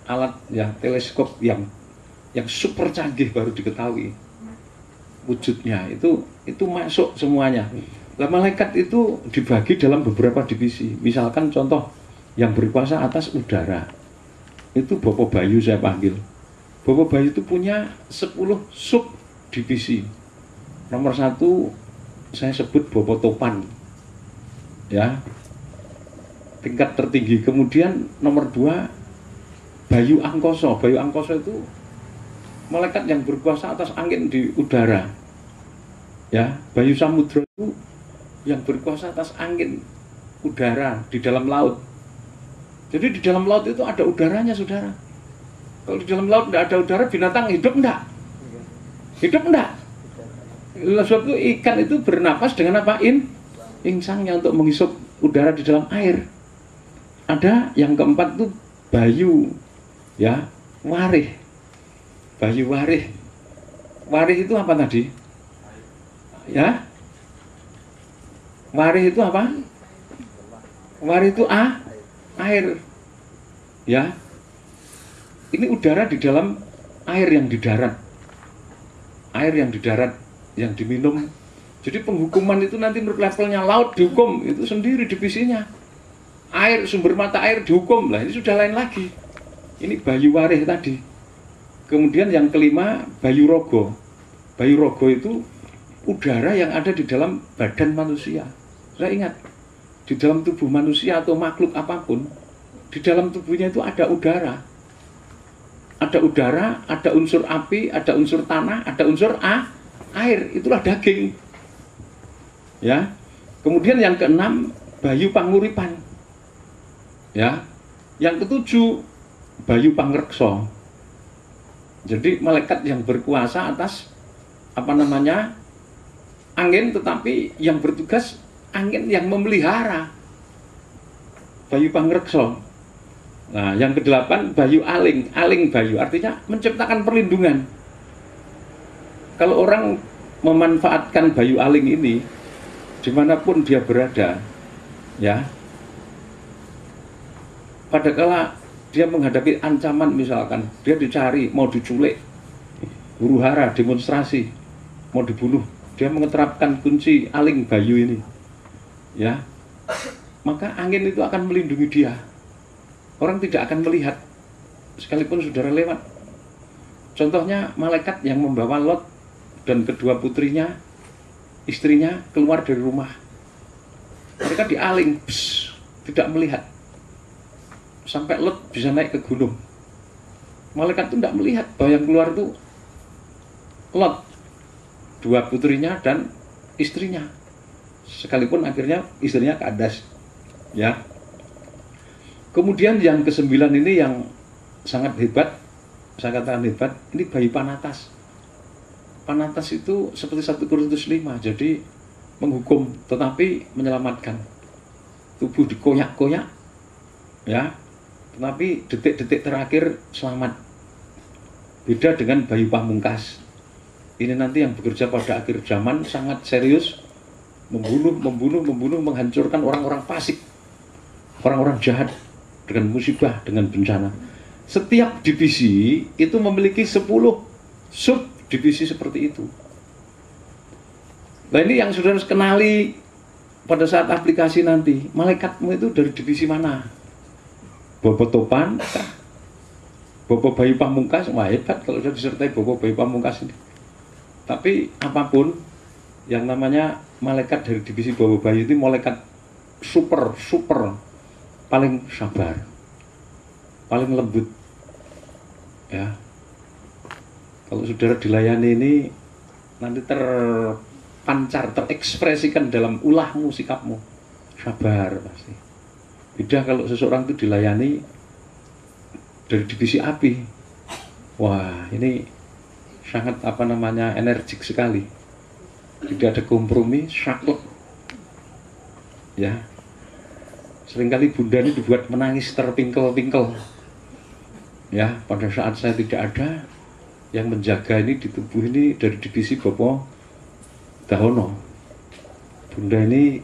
alat ya teleskop yang super canggih baru diketahui wujudnya. Itu masuk semuanya. Nah, malaikat itu dibagi dalam beberapa divisi. Misalkan contoh yang berkuasa atas udara, itu Bopo Bayu saya panggil. Bopo Bayu itu punya 10 sub divisi. Nomor 1 saya sebut Bopo Topan, ya, tingkat tertinggi. Kemudian nomor 2 Bayu Angkoso. Bayu Angkoso itu malaikat yang berkuasa atas angin di udara, ya. Bayu Samudra itu yang berkuasa atas angin udara di dalam laut. Jadi di dalam laut itu ada udaranya, saudara. Kalau di dalam laut tidak ada udara, binatang hidup enggak? Hidup enggak? Sebab itu ikan itu bernapas dengan apa? Insangnya untuk menghisap udara di dalam air. Ada yang keempat itu Bayu, ya, Warih. Bayu Warih. Warih itu apa tadi? Ya, Warih itu apa? Warih itu air, ya. Ini udara di dalam air yang di darat, yang diminum. Jadi penghukuman itu nanti menurut levelnya laut dihukum, itu sendiri divisinya. Air, sumber mata air dihukum, lah ini sudah lain lagi. Ini Bayu Warih tadi. Kemudian yang kelima Bayu Rogo. Bayu Rogo itu udara yang ada di dalam badan manusia. Saya ingat, di dalam tubuh manusia atau makhluk apapun, di dalam tubuhnya itu ada udara. Ada udara, ada unsur api, ada unsur tanah, ada unsur air. Itulah daging. Ya. Kemudian yang keenam Bayu Panguripan. Ya. Yang ketujuh Bayu Pangrekso. Jadi malaikat yang berkuasa atas angin, tetapi yang bertugas angin yang memelihara. Bayu Pangrekso. Nah, yang kedelapan Bayu Aling. Aling Bayu artinya menciptakan perlindungan. Kalau orang memanfaatkan Bayu Aling ini dimanapun dia berada, ya, pada kala dia menghadapi ancaman, misalkan dia dicari, mau diculik, huru-hara, demonstrasi, mau dibunuh, dia mengeterapkan kunci Aling Bayu ini, ya, maka angin itu akan melindungi dia. Orang tidak akan melihat sekalipun saudara lewat. Contohnya malaikat yang membawa Lot dan kedua putrinya, istrinya keluar dari rumah. Mereka dialing, tidak melihat. Sampai Lot bisa naik ke gunung. Malaikat itu tidak melihat bahwa yang keluar itu Lot, dua putrinya dan istrinya. Sekalipun akhirnya istrinya kandas, ya. Kemudian yang ke-9 ini yang sangat hebat, saya katakan hebat, ini Bayu Panatas. Panatas itu seperti 1 Korintus 5, jadi menghukum tetapi menyelamatkan. Tubuh dikoyak-koyak, ya, tetapi detik-detik terakhir selamat. Beda dengan Bayu Pamungkas. Ini nanti yang bekerja pada akhir zaman, sangat serius, membunuh, menghancurkan orang-orang fasik, orang-orang jahat, dengan musibah, dengan bencana. Setiap divisi itu memiliki 10 sub divisi seperti itu. Nah, ini yang saudara kenali pada saat aplikasi nanti. Malaikatmu itu dari divisi mana? Bopo Topan, Bopo Bayu Pamungkas. Wah, hebat kalau sudah disertai Bopo Bayu Pamungkas ini. Tapi apapun yang namanya malaikat dari divisi Bopo Bayu itu malaikat super paling sabar. paling lembut. Ya. Kalau saudara dilayani ini nanti terpancar, terekspresikan dalam ulahmu, sikapmu. Sabar pasti. Beda kalau seseorang itu dilayani dari divisi api. Wah, ini sangat energik sekali. Tidak ada kompromi, saklek. Ya. Seringkali bunda ini dibuat menangis terpingkel-pingkel. Ya, pada saat saya tidak ada, yang menjaga ini di tubuh ini dari divisi Bapak Dahono. Bunda ini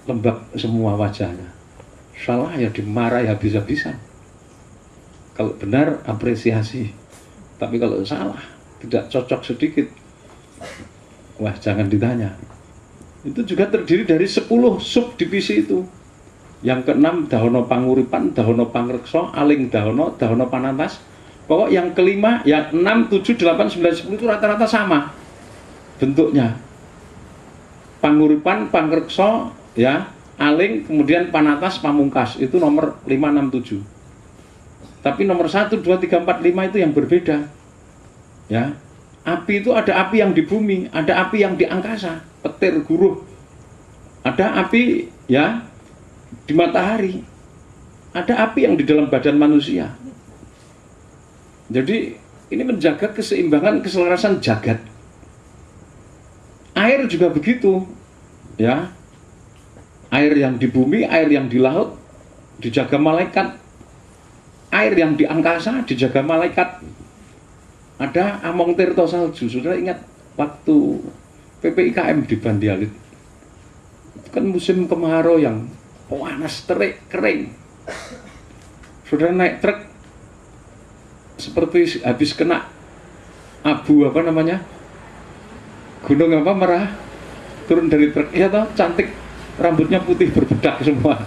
lembab semua wajahnya. Salah ya dimarahi habis-habisan. Kalau benar apresiasi. Tapi kalau salah, tidak cocok sedikit, wah jangan ditanya. Itu juga terdiri dari 10 subdivisi itu. Yang ke-6 Dahono Panguripan, Dahono Pangreksa, Aling Dahono, Dahono Panatas. Pokok yang kelima, yang 6, 7, 8, 9, 10 itu rata-rata sama bentuknya. Panguripan, Pangreksa, ya, Aling, kemudian Panatas, Pamungkas. Itu nomor 5, 6, 7. Tapi nomor 1, 2, 3, 4, 5 itu yang berbeda. Ya. Api itu ada api yang di bumi, ada api yang di angkasa, petir, guruh. Ada api ya di matahari. Ada api yang di dalam badan manusia. Jadi ini menjaga keseimbangan, keselarasan jagat. Air juga begitu. Ya. Air yang di bumi, air yang di laut dijaga malaikat. Air yang di angkasa dijaga malaikat. Ada Among Tirto Salju. Saudara ingat waktu PPIKM di Bandialit? Itu kan musim kemarau yang panas, terik, kering. Saudara naik truk seperti habis kena abu gunung merah, turun dari truk. Iya toh, cantik, rambutnya putih berbedak semua.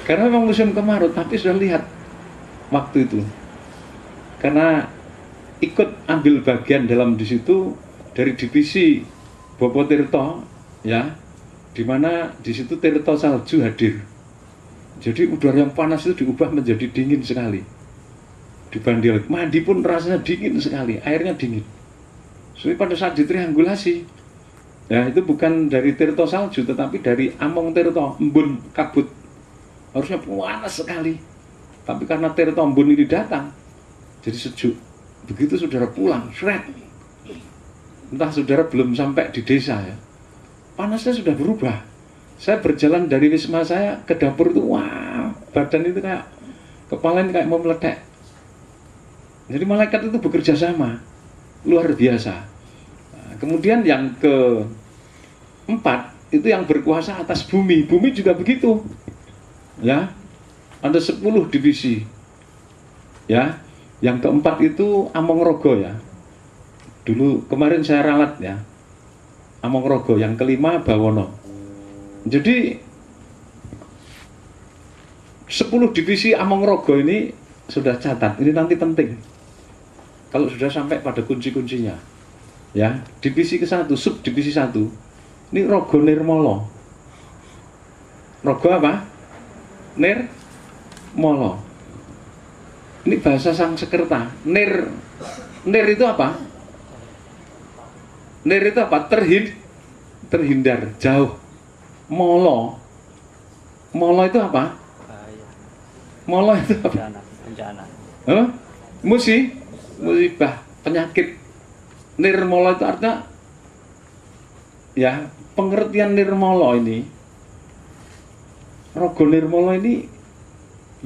Karena memang musim kemarau, tapi sudah lihat waktu itu. Karena ikut ambil bagian dalam di situ dari divisi Bopo Tirto, ya, di mana di situ Tirto Salju hadir. Jadi udara yang panas itu diubah menjadi dingin sekali. Di Bandialit mandi pun rasanya dingin sekali, airnya dingin. Jadi pada saat ditriangulasi, ya itu bukan dari Tirto Salju, tetapi dari Among Tirto, embun kabut. Harusnya panas sekali, tapi karena Tirto embun ini datang, jadi sejuk. Begitu saudara pulang, shred. Entah saudara belum sampai di desa ya, panasnya sudah berubah. Saya berjalan dari wisma saya ke dapur itu, wah, badan itu kayak, kepala ini kayak mau meledak. Jadi malaikat itu bekerja sama, luar biasa. Nah, kemudian yang ke-4, itu yang berkuasa atas bumi. Bumi juga begitu. Ya, ada 10 divisi. Ya. Yang ke-4 itu Among Rogo ya. Dulu kemarin saya ralat ya. Among Rogo. Yang ke-5 Bawono. Jadi 10 divisi Among Rogo ini sudah catat. Ini nanti penting. Kalau sudah sampai pada kunci-kuncinya. Ya, divisi ke-1, subdivisi 1. Ini Rogo Nirmolo. Rogo apa? Nirmolo. Ini bahasa Sanskerta. Nir itu apa? Nir itu apa? Terhindar, jauh. Molo itu apa? Molo itu apa? Bencana. Musibah, penyakit. Nirmolo itu artinya ya, pengertian Nirmolo ini, Rogo Nirmolo ini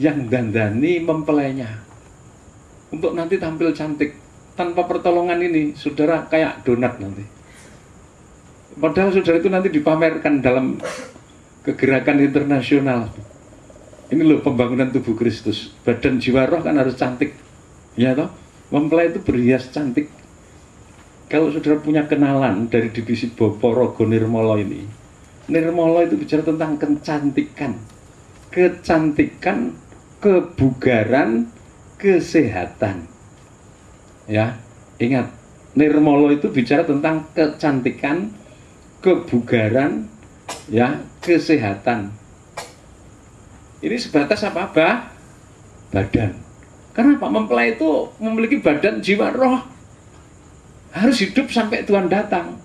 yang dandani mempelainya untuk nanti tampil cantik. Tanpa pertolongan ini saudara kayak donat nanti. Padahal saudara itu nanti dipamerkan dalam kegerakan internasional. Ini loh pembangunan tubuh Kristus. Badan jiwa roh kan harus cantik, ya toh. Mempelai itu berhias cantik. Kalau saudara punya kenalan dari divisi Bopo Rogo Nirmolo ini, Nirmolo itu bicara tentang kecantikan, kebugaran, kesehatan. Ya, ingat, Nirmolo itu bicara tentang kecantikan, kebugaran, ya, kesehatan. Ini sebatas apa? badan. Karena Pak mempelai itu memiliki badan, jiwa, roh. Harus hidup sampai Tuhan datang.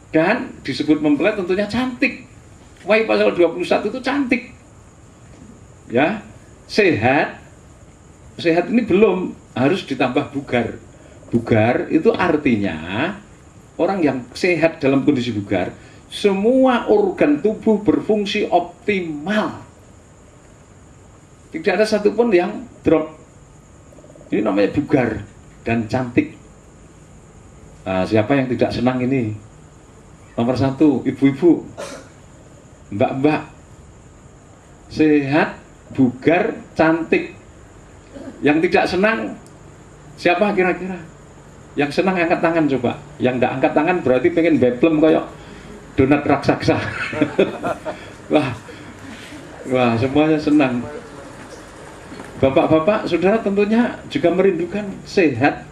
Dan disebut mempelai tentunya cantik. Wahyu pasal 21 itu cantik. Ya, sehat. Sehat ini belum, harus ditambah bugar. Bugar itu artinya orang yang sehat dalam kondisi bugar, semua organ tubuh berfungsi optimal. Tidak ada satupun yang drop. Ini namanya bugar dan cantik. Nah, siapa yang tidak senang ini? Nomor 1, ibu-ibu, mbak-mbak, sehat, bugar, cantik. Yang tidak senang, siapa kira-kira? Yang senang angkat tangan coba. Yang tidak angkat tangan berarti pengen beblem kayak donat raksasa. Wah, semuanya senang. Bapak-bapak, saudara tentunya juga merindukan sehat,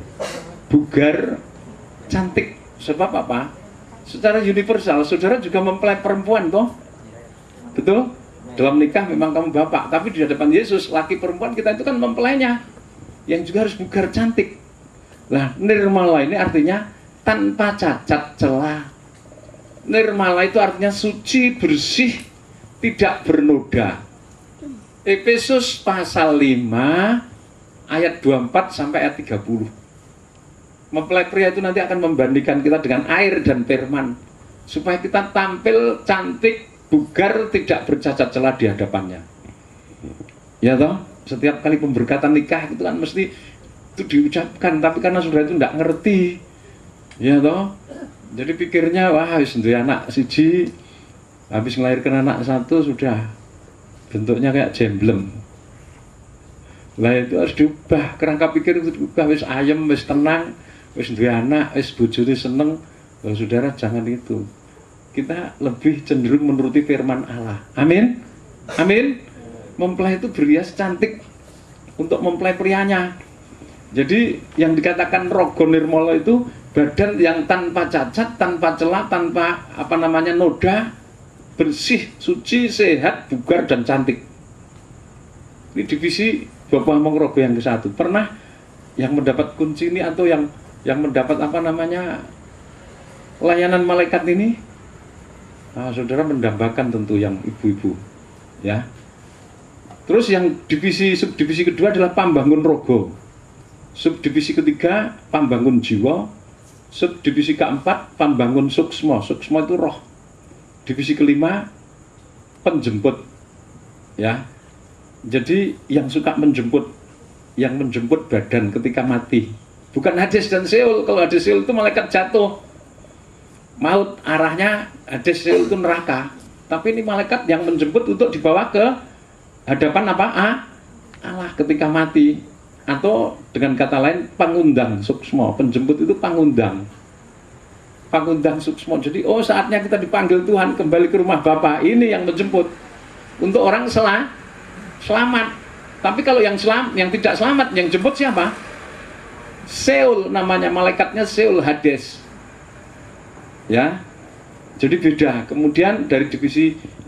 bugar, cantik. Sebab apa? Secara universal, saudara juga mempelai perempuan, toh? Betul? Dalam nikah memang kamu bapak, tapi di hadapan Yesus, laki perempuan kita itu kan mempelainya, yang juga harus bugar, cantik. Nah, nirmala ini artinya tanpa cacat celah. Nirmala itu artinya suci, bersih, tidak bernoda. Efesus pasal 5 ayat 24 sampai ayat 30. Mempelai pria itu nanti akan membandingkan kita dengan air dan firman, supaya kita tampil cantik, bugar, tidak bercacat celah di hadapannya. Ya toh, setiap kali pemberkatan nikah itu kan mesti itu diucapkan, tapi karena saudara itu tidak ngerti, ya toh, jadi pikirnya wah habis duwe anak siji, habis melahirkan anak satu sudah bentuknya kayak jemblem. Lah itu harus diubah, kerangka pikir itu diubah, wis ayem, wis tenang, wis duwe anak, wis bojone seneng. Loh, saudara jangan itu. Kita lebih cenderung menuruti firman Allah. Amin. Amin. Mempelai itu berhias cantik untuk mempelai prianya. Jadi yang dikatakan rogo nirmala itu badan yang tanpa cacat, tanpa celah, tanpa noda, bersih, suci, sehat, bugar dan cantik. Ini divisi Bapak Mongrogo yang ke-1. Pernah yang mendapat kunci ini atau yang mendapat layanan malaikat ini? Nah, saudara mendambakan tentu yang ibu-ibu, ya. Terus yang subdivisi kedua adalah pambangun rogo. Subdivisi ketiga pambangun jiwa. Subdivisi keempat pambangun suksma. Suksma itu roh. Divisi kelima penjemput, ya. Jadi yang suka menjemput, yang menjemput badan ketika mati. Bukan Hades dan Seol. Kalau Hades Seol itu malaikat jatuh. Maut arahnya Hades Seol itu neraka. Tapi ini malaikat yang menjemput untuk dibawa ke hadapan Allah ketika mati. Atau dengan kata lain pangundang suksma. Penjemput itu pangundang. Pangundang suksma. Jadi saatnya kita dipanggil Tuhan kembali ke rumah Bapa. Ini yang menjemput. Untuk orang selamat. Tapi kalau yang tidak selamat, yang jemput siapa? Seol namanya, malaikatnya Seol, Hades. Ya, jadi beda. Kemudian dari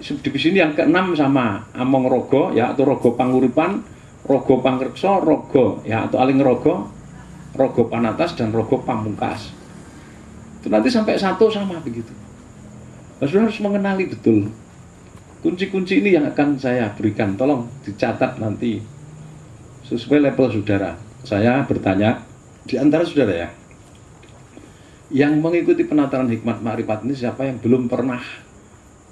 subdivisi ini yang ke-6 sama Among Rogo, ya, atau Rogo Panguripan, Rogo Pangreksa, Rogo, ya, atau Aling Rogo, Rogo Panatas dan Rogo Pamungkas. Itu nanti sampai 1 sama begitu. Saudara harus mengenali betul kunci-kunci ini yang akan saya berikan. Tolong dicatat nanti sesuai level saudara. Saya bertanya di antara saudara, ya, yang mengikuti penataran hikmat makrifat ini, siapa yang belum pernah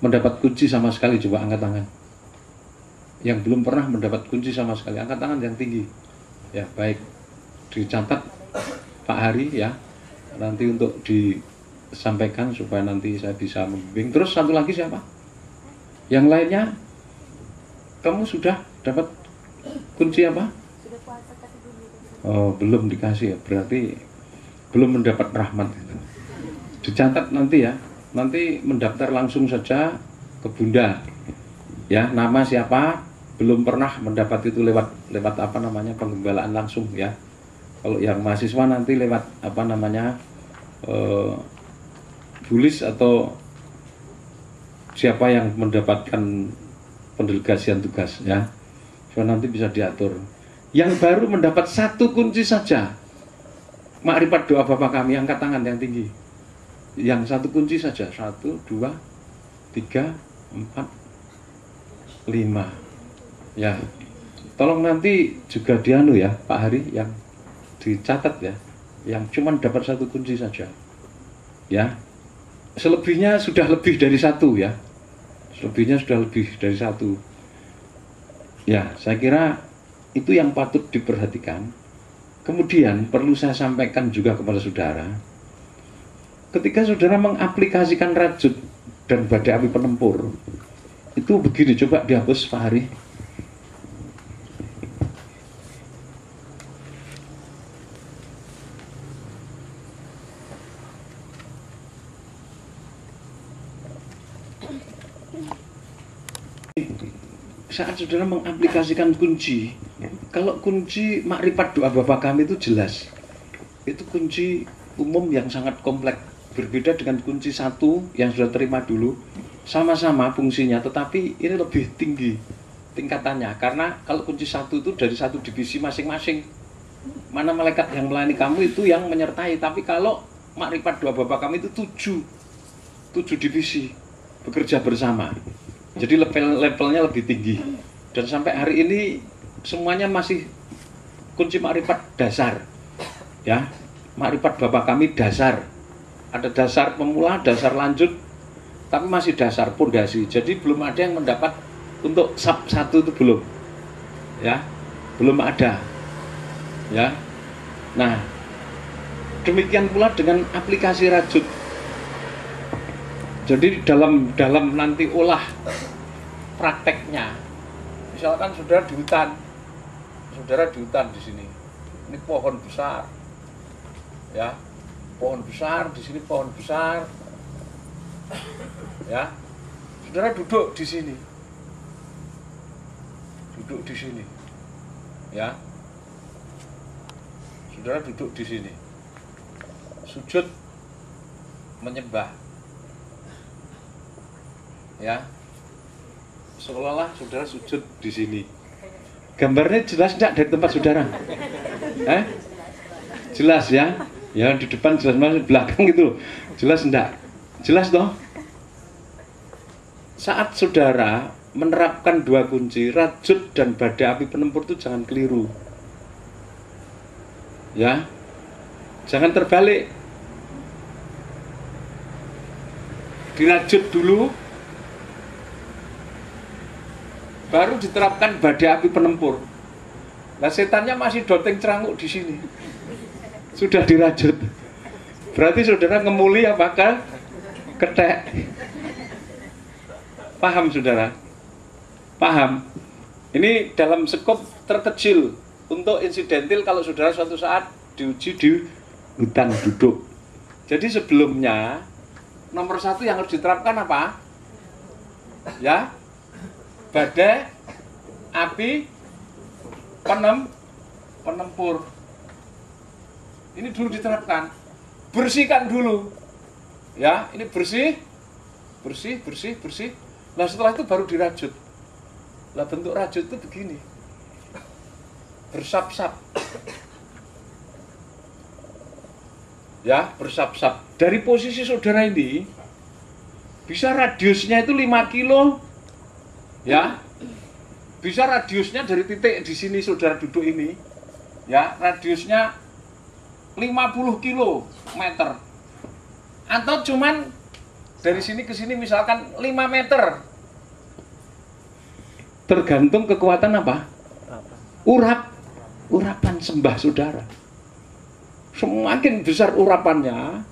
mendapat kunci sama sekali? Coba angkat tangan. Yang belum pernah mendapat kunci sama sekali, angkat tangan yang tinggi. Ya, baik. Dicatat Pak Hari, ya. Nanti untuk disampaikan supaya nanti saya bisa membimbing. Terus satu lagi siapa? Yang lainnya, kamu sudah dapat kunci apa? Sudah puasa kasih dulu. Oh, belum dikasih ya. Berarti belum mendapat rahmat. Dicatat nanti, ya. Nanti mendaftar langsung saja ke Bunda. Ya, nama siapa? Belum pernah mendapat itu lewat penggembalaan langsung, ya. Kalau yang mahasiswa nanti lewat tulis atau siapa yang mendapatkan pendelegasian tugas, ya. supaya nanti bisa diatur. Yang baru mendapat 1 kunci saja, makrifat doa Bapa kami, angkat tangan yang tinggi. Yang 1 kunci saja, 1, 2, 3, 4, 5. Ya, tolong nanti juga dianu ya Pak Hari, yang dicatat ya, yang cuman dapat 1 kunci saja. Ya, selebihnya sudah lebih dari 1 ya. Selebihnya sudah lebih dari 1. Ya, saya kira itu yang patut diperhatikan. Kemudian perlu saya sampaikan juga kepada saudara, ketika saudara mengaplikasikan rajut dan badai api penempur, itu begini, coba dihapus Pak Hari. Saat saudara mengaplikasikan kunci, kalau kunci makrifat doa Bapa kami itu jelas, itu kunci umum yang sangat kompleks, berbeda dengan kunci 1 yang sudah terima dulu, sama-sama fungsinya, tetapi ini lebih tinggi tingkatannya, karena kalau kunci 1 itu dari 1 divisi masing-masing, mana malaikat yang melayani kamu itu yang menyertai, tapi kalau makrifat doa Bapa kami itu 7 divisi bekerja bersama. Jadi levelnya lebih tinggi. Dan sampai hari ini semuanya masih kunci makrifat dasar. Ya, makrifat Bapa kami dasar. Ada dasar pemula, dasar lanjut, tapi masih dasar pondasi. Jadi belum ada yang mendapat untuk sub 1 itu belum. Ya, belum ada. Ya. Nah, demikian pula dengan aplikasi rajut. Jadi dalam nanti olah prakteknya, misalkan saudara di hutan di sini, ini pohon besar, ya, pohon besar di sini, pohon besar, ya, saudara duduk di sini, ya, saudara duduk di sini, sujud menyembah. Ya, seolah-olah saudara sujud di sini. Gambarnya jelas enggak dari tempat saudara? Jelas ya? Ya, di depan jelas, di belakang gitu. Jelas enggak? Jelas toh? Saat saudara menerapkan 2 kunci, rajut dan badai api penempur itu jangan keliru. Ya. Jangan terbalik. Dirajut dulu, baru diterapkan badai api penempur. Nah, setannya masih doteng ceranguk di sini. Sudah dirajut. Berarti saudara ngemuli apakah ketek? Paham saudara? Paham? Ini dalam skop terkecil untuk insidentil kalau saudara suatu saat diuji di hutan duduk. Jadi sebelumnya nomor 1 yang harus diterapkan apa? Ya, badai api penempur. Ini dulu diterapkan. Bersihkan dulu. Ya, ini bersih. Nah, setelah itu baru dirajut. Nah, bentuk rajut itu begini. Bersap-sap. Ya, bersap-sap. Dari posisi saudara ini bisa radiusnya itu 5 kilo. Ya, bisa radiusnya dari titik di sini saudara duduk ini, ya, radiusnya 50 kilometer, atau cuman dari sini ke sini misalkan 5 meter, tergantung kekuatan apa? Urapan sembah saudara. Semakin besar urapannya,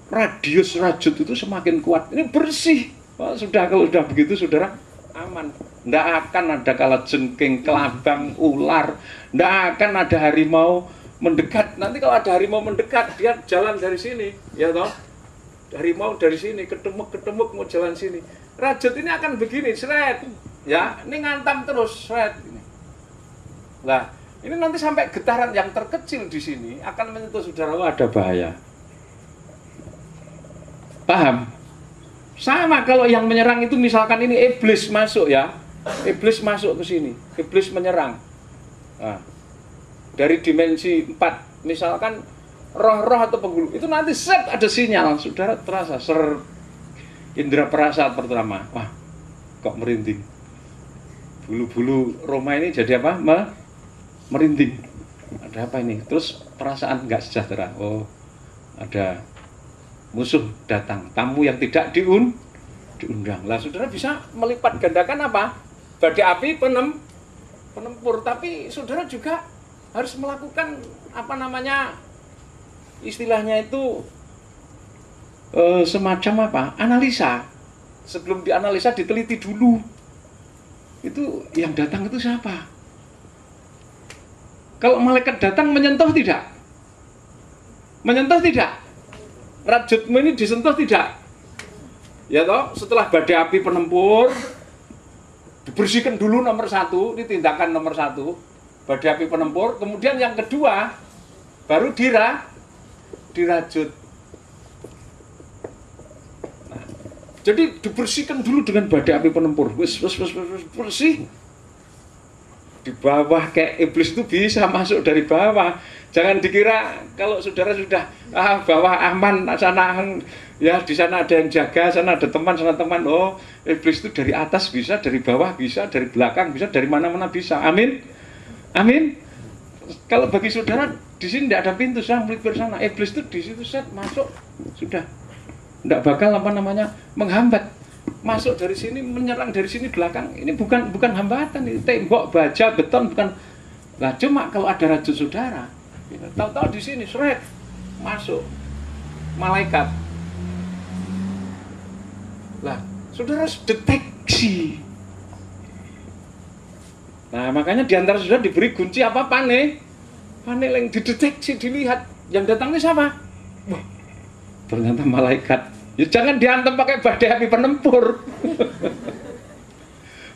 radius rajut itu semakin kuat. Ini bersih. Kalau sudah begitu saudara aman. Tidak akan ada kalajengking, kelabang, ular. Tidak akan ada harimau mendekat. Nanti kalau ada harimau mendekat, dia jalan dari sini, ya toh. Harimau dari sini ketemuk mau jalan sini. Rajut ini akan begini, seret. Ya, ini ngantam terus, seret. Nah, ini nanti sampai getaran yang terkecil di sini akan menyentuh saudara, ada bahaya. Paham? Sama kalau yang menyerang itu misalkan ini iblis masuk ya. iblis masuk ke sini, iblis menyerang. Nah, dari dimensi 4, misalkan roh-roh atau penghulu, itu nanti set ada sinyal, saudara terasa indera perasa pertama, wah kok merinding, bulu-bulu Roma ini jadi apa? Merinding, ada apa ini? Terus perasaan nggak sejahtera, oh ada musuh datang, tamu yang tidak diundang. Lah saudara bisa melipat gandakan apa? Badai api penempur, tapi saudara juga harus melakukan apa namanya, istilahnya itu semacam apa? Analisa. Sebelum dianalisa diteliti dulu. Itu yang datang itu siapa? Kalau malaikat datang menyentuh tidak? Menyentuh tidak? Rajutmu ini disentuh tidak? Ya toh, setelah badai api penempur dibersihkan dulu nomor 1, ini tindakan nomor 1, badai api penempur. Kemudian yang kedua baru dirajut. Nah, jadi dibersihkan dulu dengan badai api penempur. Bersih. Di bawah kayak iblis itu bisa masuk dari bawah. Jangan dikira kalau saudara sudah bawah aman, sana ya di sana ada yang jaga, sana ada teman, sana teman. Oh, iblis itu dari atas bisa, dari bawah bisa, dari belakang bisa, dari mana-mana bisa. Amin. Amin. Kalau bagi saudara di sini tidak ada pintu, saya melipir sana. Iblis itu di situ set masuk, sudah. Tidak bakal apa namanya menghambat. Masuk dari sini, menyerang dari sini belakang. Ini bukan hambatan, ini tembok, baja, beton, bukan. Nah, cuma kalau ada rajut saudara, tahu-tahu di sini seret masuk malaikat. Lah, saudara harus deteksi. Nah, makanya diantara saudara diberi kunci apa? Pane yang dideteksi, dilihat. Yang datang ini siapa? Wah, ternyata malaikat. Ya jangan diantem pakai badai api penempur.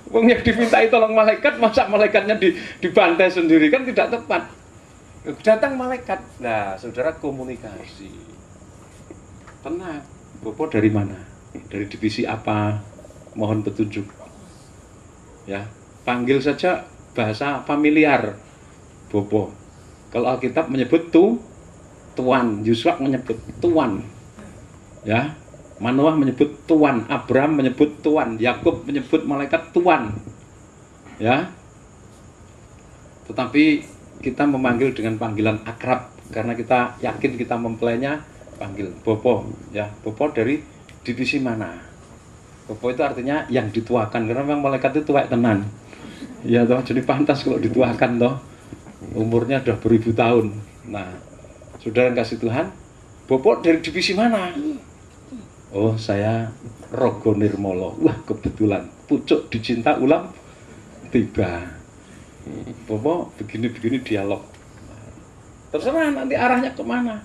Wong yang dimintai tolong malaikat, masa malaikatnya dibantai sendiri, kan tidak tepat. Datang malaikat. Nah, saudara komunikasi. Tenang. Bopo dari mana? Dari divisi apa? Mohon petunjuk. Ya, panggil saja bahasa familiar. Bopo. Kalau Alkitab menyebut tuan, Yusuf menyebut tuan. Ya. Manoah menyebut tuan, Abraham menyebut tuan, Yakub menyebut malaikat tuan. Ya. Tetapi kita memanggil dengan panggilan akrab karena kita yakin kita mempelainya, panggil Bopo, ya. Bopo dari divisi mana? Bopo itu artinya yang dituakan, karena memang malaikat itu tuwek tenan. Ya toh, jadi pantas kalau dituakan toh. Umurnya sudah beribu tahun. Nah, saudara yang kasih Tuhan, Bopo dari divisi mana? Oh, saya Rogo Nirmolo. Wah, kebetulan pucuk dicinta ulam tiba. Bopo begini-begini dialog. Terserah nanti arahnya kemana.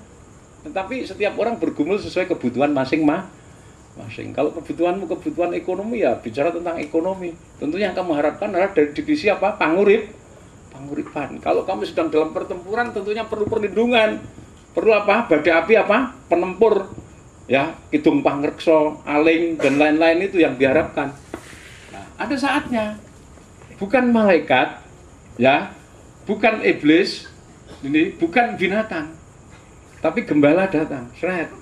Tetapi setiap orang bergumul sesuai kebutuhan masing-masing. Kalau kebutuhanmu kebutuhan ekonomi, ya bicara tentang ekonomi. Tentunya yang kamu harapkan adalah dari divisi apa? Panguripan. Kalau kamu sedang dalam pertempuran, tentunya perlu perlindungan. Perlu apa? Badai api apa? Penempur. Ya, Kidung Pangrekso, Aling, dan lain-lain itu yang diharapkan. Nah, ada saatnya. Bukan malaikat, ya, bukan iblis, ini bukan binatang, tapi gembala datang, seret,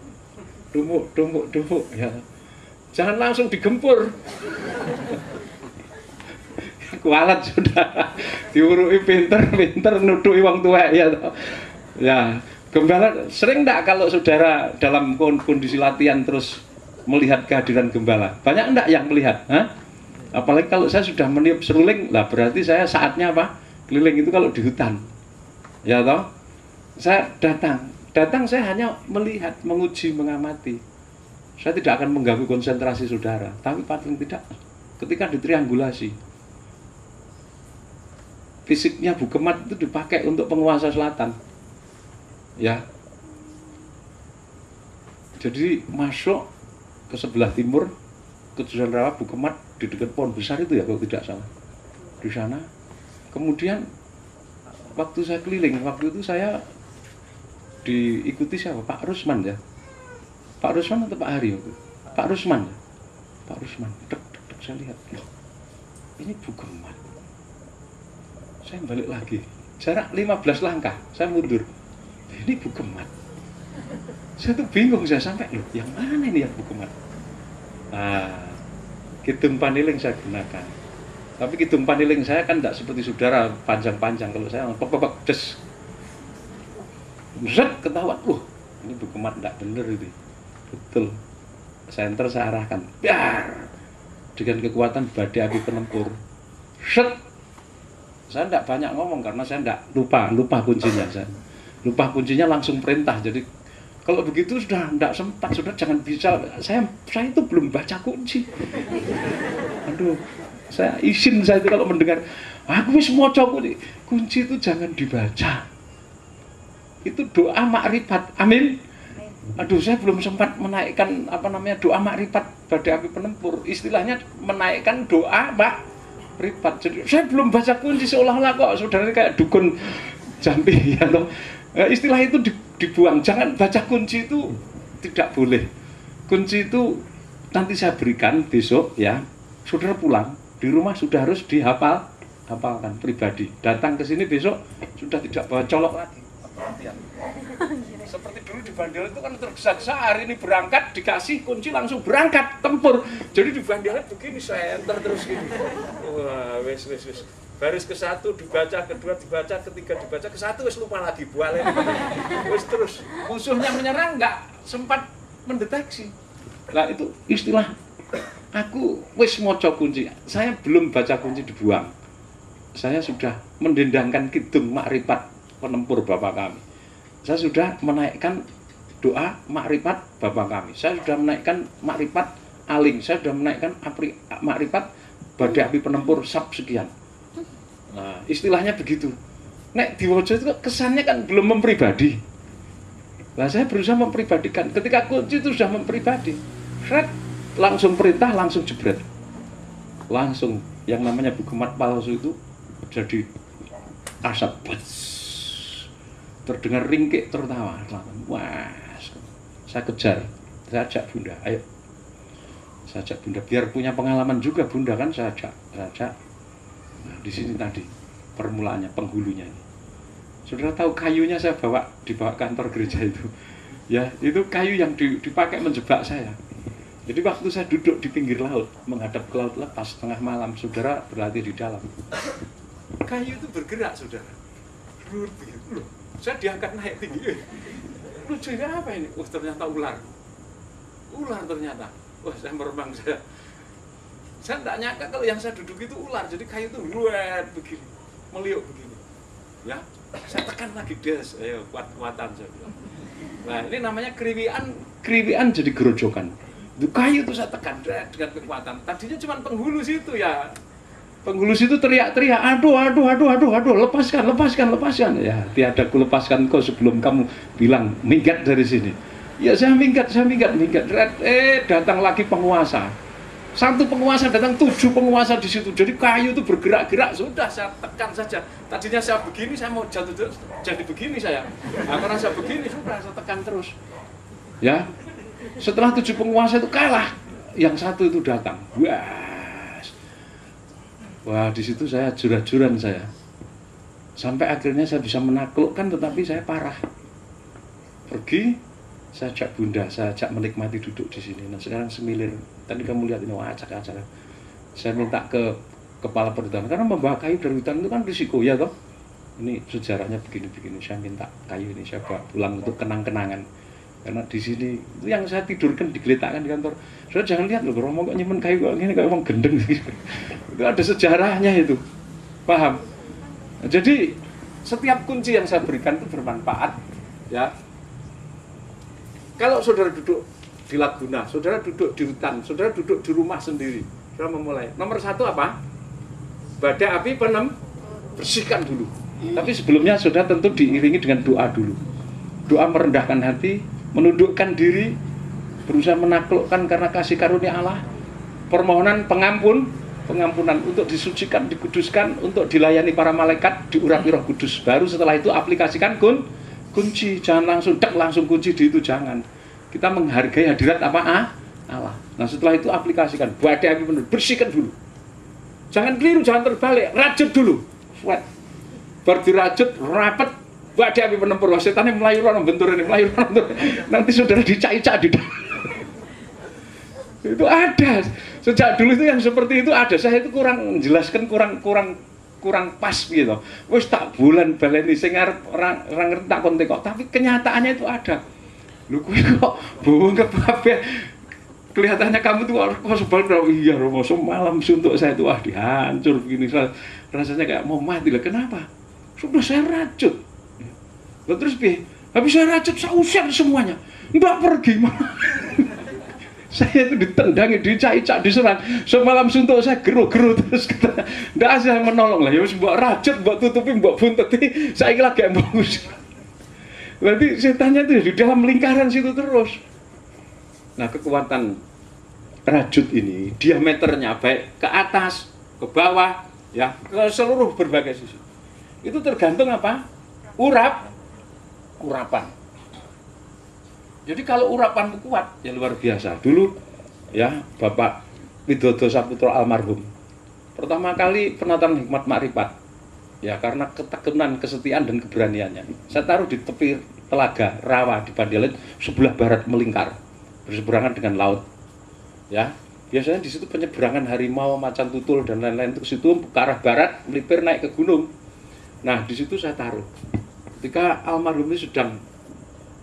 dumuk, ya. Jangan langsung digempur. Kualat sudah, diurui pinter nudui wong tua, ya. Ya, gembala sering enggak kalau saudara dalam kondisi latihan terus melihat kehadiran gembala? Banyak enggak yang melihat? Hah? Apalagi kalau saya sudah meniup seruling, lah berarti saya saatnya apa? Keliling itu kalau di hutan. Ya toh? Saya datang saya hanya melihat, menguji, mengamati. Saya tidak akan mengganggu konsentrasi saudara, tapi paling tidak ketika ditriangulasi. Fisiknya Bu Kemat itu dipakai untuk penguasa selatan. Ya. Jadi masuk ke sebelah timur ke Dusun Rawa Bu Kemat di dekat pohon besar itu ya kalau tidak salah. Di sana. Kemudian waktu saya keliling, waktu itu saya diikuti siapa? Pak Rusman ya. Pak Rusman atau Pak Hari? Pak Rusman. Pak Rusman. Dek, saya lihat. ini bukemat. Saya balik lagi, jarak 15 langkah, saya mundur. Ini bukemat. Saya tuh bingung, saya sampai, loh, yang mana ini yang bukemat? Nah, kidung paniling saya gunakan. Tapi kidung paniling saya kan tidak seperti saudara panjang-panjang. Kalau saya pek des, ketahuan, ini bukemat tidak benar ini. Betul. Senter saya arahkan, biar dengan kekuatan badai api penempur. Saya tidak banyak ngomong karena saya tidak lupa kuncinya. Saya lupa kuncinya, langsung perintah. Jadi kalau begitu sudah tidak sempat, sudah jangan bisa. Saya itu belum baca kunci. Aduh, saya izin saya itu kalau mendengar aku wis maca kunci itu jangan dibaca. Itu doa makrifat. Amin. Aduh, saya belum sempat menaikkan doa makrifat badai api penempur. Istilahnya menaikkan doa makrifat. Jadi saya belum baca kunci, seolah-olah kok saudara kayak dukun jampi ya loh. Istilah itu dibuang. Jangan baca kunci, itu tidak boleh. Kunci itu nanti saya berikan besok ya. Saudara pulang di rumah sudah harus hafalkan pribadi. Datang ke sini besok sudah tidak bawa colok lagi. Seperti dulu di Bandel itu kan tergesa-gesa, hari ini berangkat dikasih kunci langsung berangkat tempur. Jadi di Bandel begini saya enter terus gini. Wah, wes. Baris ke-1 dibaca, kedua dibaca, ketiga dibaca, ke-1 wes lupa lagi bualnya. Wes terus musuhnya menyerang nggak sempat mendeteksi. Nah itu istilah aku wes maca kunci. Saya belum baca kunci dibuang. Saya sudah mendendangkan kidung makrifat penempur Bapak kami. Saya sudah menaikkan doa makrifat Bapak kami. Saya sudah menaikkan makrifat aling. Saya sudah menaikkan makrifat badai api penempur sab sekian. Nah, istilahnya begitu. Nek diwaca itu kesannya kan belum mempribadi. Nah, saya berusaha mempribadikan. Ketika kunci itu sudah mempribadi, langsung perintah, langsung jebret. Langsung yang namanya bukemat palsu itu jadi asap. Terdengar ringkik tertawa. Wah, saya kejar, saya ajak Bunda, ayo. Saya ajak Bunda, biar punya pengalaman juga Bunda kan, saya ajak. Nah, di sini tadi permulaannya, penghulunya ini. Saudara tahu kayunya saya dibawa kantor gereja itu. Ya, itu kayu yang dipakai menjebak saya. Jadi waktu saya duduk di pinggir laut, menghadap ke laut lepas tengah malam, saudara berlatih di dalam. Kayu itu bergerak, saudara. Loh, saya diangkat naik tinggi. Lucunya apa ini? Ternyata ular. Ular ternyata. Wah, saya meremang saya. Saya tidak nyangka kalau yang saya duduk itu ular. Jadi kayu itu luar begini, meliuk begini. Ya, saya tekan lagi des. Ayo, kuat-kuatan saya bilang. Nah, ini namanya kriwian jadi gerojokan. Itu kayu itu saya tekan dengan kekuatan. Tadinya cuma penghulu situ ya. Penghulu situ teriak-teriak, aduh, lepaskan. Ya, tiada ku lepaskan kau sebelum kamu bilang minggat dari sini. Ya, saya minggat. Datang lagi penguasa. Satu penguasa datang, 7 penguasa di situ. Jadi kayu itu bergerak-gerak, sudah saya tekan saja. Tadinya saya begini, saya mau jatuh jadi begini saya. Nah, karena saya begini, sudah saya tekan terus. Ya, setelah 7 penguasa itu kalah, yang satu itu datang. Wah, di situ saya jurah-juran saya. Sampai akhirnya saya bisa menaklukkan, tetapi saya parah. Pergi, saya ajak Bunda, saya ajak menikmati duduk di sini. Nah, sekarang semilir. Tadi kamu lihat ini, wah, acak-acak. Saya minta ke kepala perhutanan, karena membawa kayu dari hutan itu kan risiko, ya toh? Ini sejarahnya begini-begini. Saya minta kayu ini, saya bawa pulang untuk kenang-kenangan. Karena di sini itu yang saya tidurkan digeletakkan di kantor. Saudara jangan lihat loh, Romo kok nyimpen kayu kok gini, kayak orang gendeng gitu. Itu ada sejarahnya itu, paham? Jadi setiap kunci yang saya berikan itu bermanfaat, ya. Kalau saudara duduk di Laguna, saudara duduk di hutan, saudara duduk di rumah sendiri, saudara memulai. Nomor 1 apa? Badai api bersihkan dulu. Tapi sebelumnya saudara tentu diiringi dengan doa dulu. Doa merendahkan hati, menundukkan diri, berusaha menaklukkan karena kasih karunia Allah, permohonan pengampunan untuk disucikan, dikuduskan, untuk dilayani para malaikat, diurapi Roh Kudus. Baru setelah itu aplikasikan kunci, jangan langsung kunci di itu, jangan. Kita menghargai hadirat Allah. Nah, setelah itu aplikasikan, badai api bersihkan dulu. Jangan keliru, jangan terbalik. Rajut dulu. Sweat. Baru dirajut, rapet. Mbak api penempur. Setannya melayu orang bentur ini, melayu orang. Nanti saudara dicak-cak di dalam. Itu ada. Sejak dulu itu yang seperti itu ada. Saya itu kurang menjelaskan, kurang pas gitu. Wis tak bulan baleni sing arep ora ngerti tak kontek kok, tapi kenyataannya itu ada. Lho kowe kok bohong kabeh. Kelihatannya kamu tuh kok sebal iya Romo semalam suntuk saya tuh dihancur begini rasanya kayak mau mati lah. Kenapa? Sudah saya rajut. Lalu terus habis saya rajut saya usir semuanya. Enggak pergi mana. Saya itu ditendangi, dicak-cak, diserang. Semalam suntuk saya geru-geru terus kata, ndak asal menolong lah. Ya wis mbok rajut, mbok tutupi, mbok bunteti. Saya lagi bagus. Berarti setannya itu di dalam lingkaran situ terus. Nah, kekuatan rajut ini diameternya baik ke atas, ke bawah, ya, ke seluruh berbagai sisi. Itu tergantung apa? Urapan. Jadi kalau urapan kuat, ya luar biasa. Dulu, ya, Bapak Widodo Saputra almarhum, pertama kali penataran hikmat makrifat, ya, karena ketekunan, kesetiaan dan keberaniannya. Saya taruh di tepi telaga rawa di Bandialet, sebelah barat melingkar, berseberangan dengan laut. Ya, biasanya di situ penyeberangan harimau, macan tutul dan lain-lain itu ke situ ke arah barat melipir naik ke gunung. Nah, di situ saya taruh. Ketika almarhum ini sedang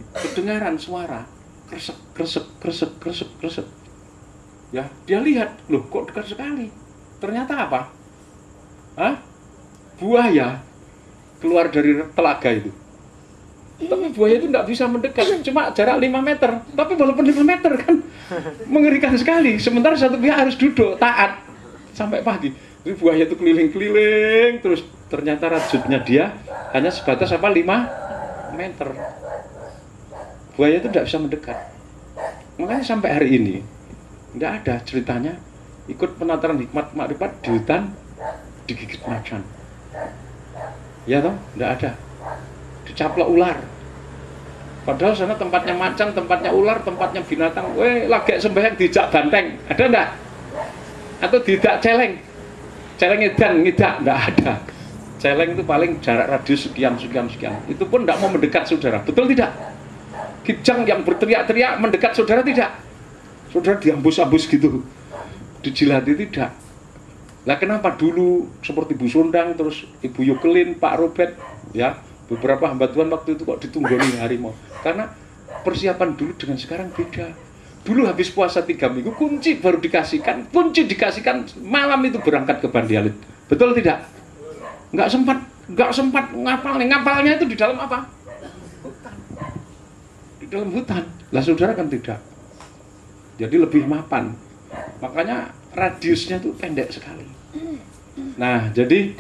kedengaran suara kresek. Ya, dia lihat, loh kok dekat sekali. Ternyata apa? Buaya keluar dari telaga itu. Tapi buaya itu tidak bisa mendekat, cuma jarak 5 meter. Tapi walaupun 5 meter kan mengerikan sekali. Sementara satu pihak harus duduk, taat sampai pagi. Jadi buaya itu keliling-keliling, terus ternyata rajutnya dia hanya sebatas 5 meter. Buaya itu tidak bisa mendekat. Makanya sampai hari ini tidak ada ceritanya ikut penataran hikmat makrifat di hutan digigit macan. Ya toh, tidak ada. Dicaplok ular. Padahal sana tempatnya macan, tempatnya ular, tempatnya binatang. Lagi sembahyang dijak banteng, ada enggak? Atau dijak celeng? Celeng ngidak, enggak ada. Celeng itu paling jarak radius sekian. Itu pun enggak mau mendekat saudara. Betul tidak? Kijang yang berteriak-teriak mendekat saudara tidak? Saudara diambus-ambus gitu. Dijilati tidak. Lah kenapa dulu seperti Bu Sundang, terus Ibu Yukelin, Pak Robert, ya, beberapa hamba Tuhan waktu itu kok ditunggoni harimau? Karena persiapan dulu dengan sekarang beda. Dulu habis puasa 3 minggu, kunci dikasihkan malam itu berangkat ke Bandialit. Betul tidak? Nggak sempat ngapalnya itu di dalam apa? Hutan. Di dalam hutan. Lah saudara kan tidak. Jadi lebih mapan. Makanya radiusnya itu pendek sekali. Nah, jadi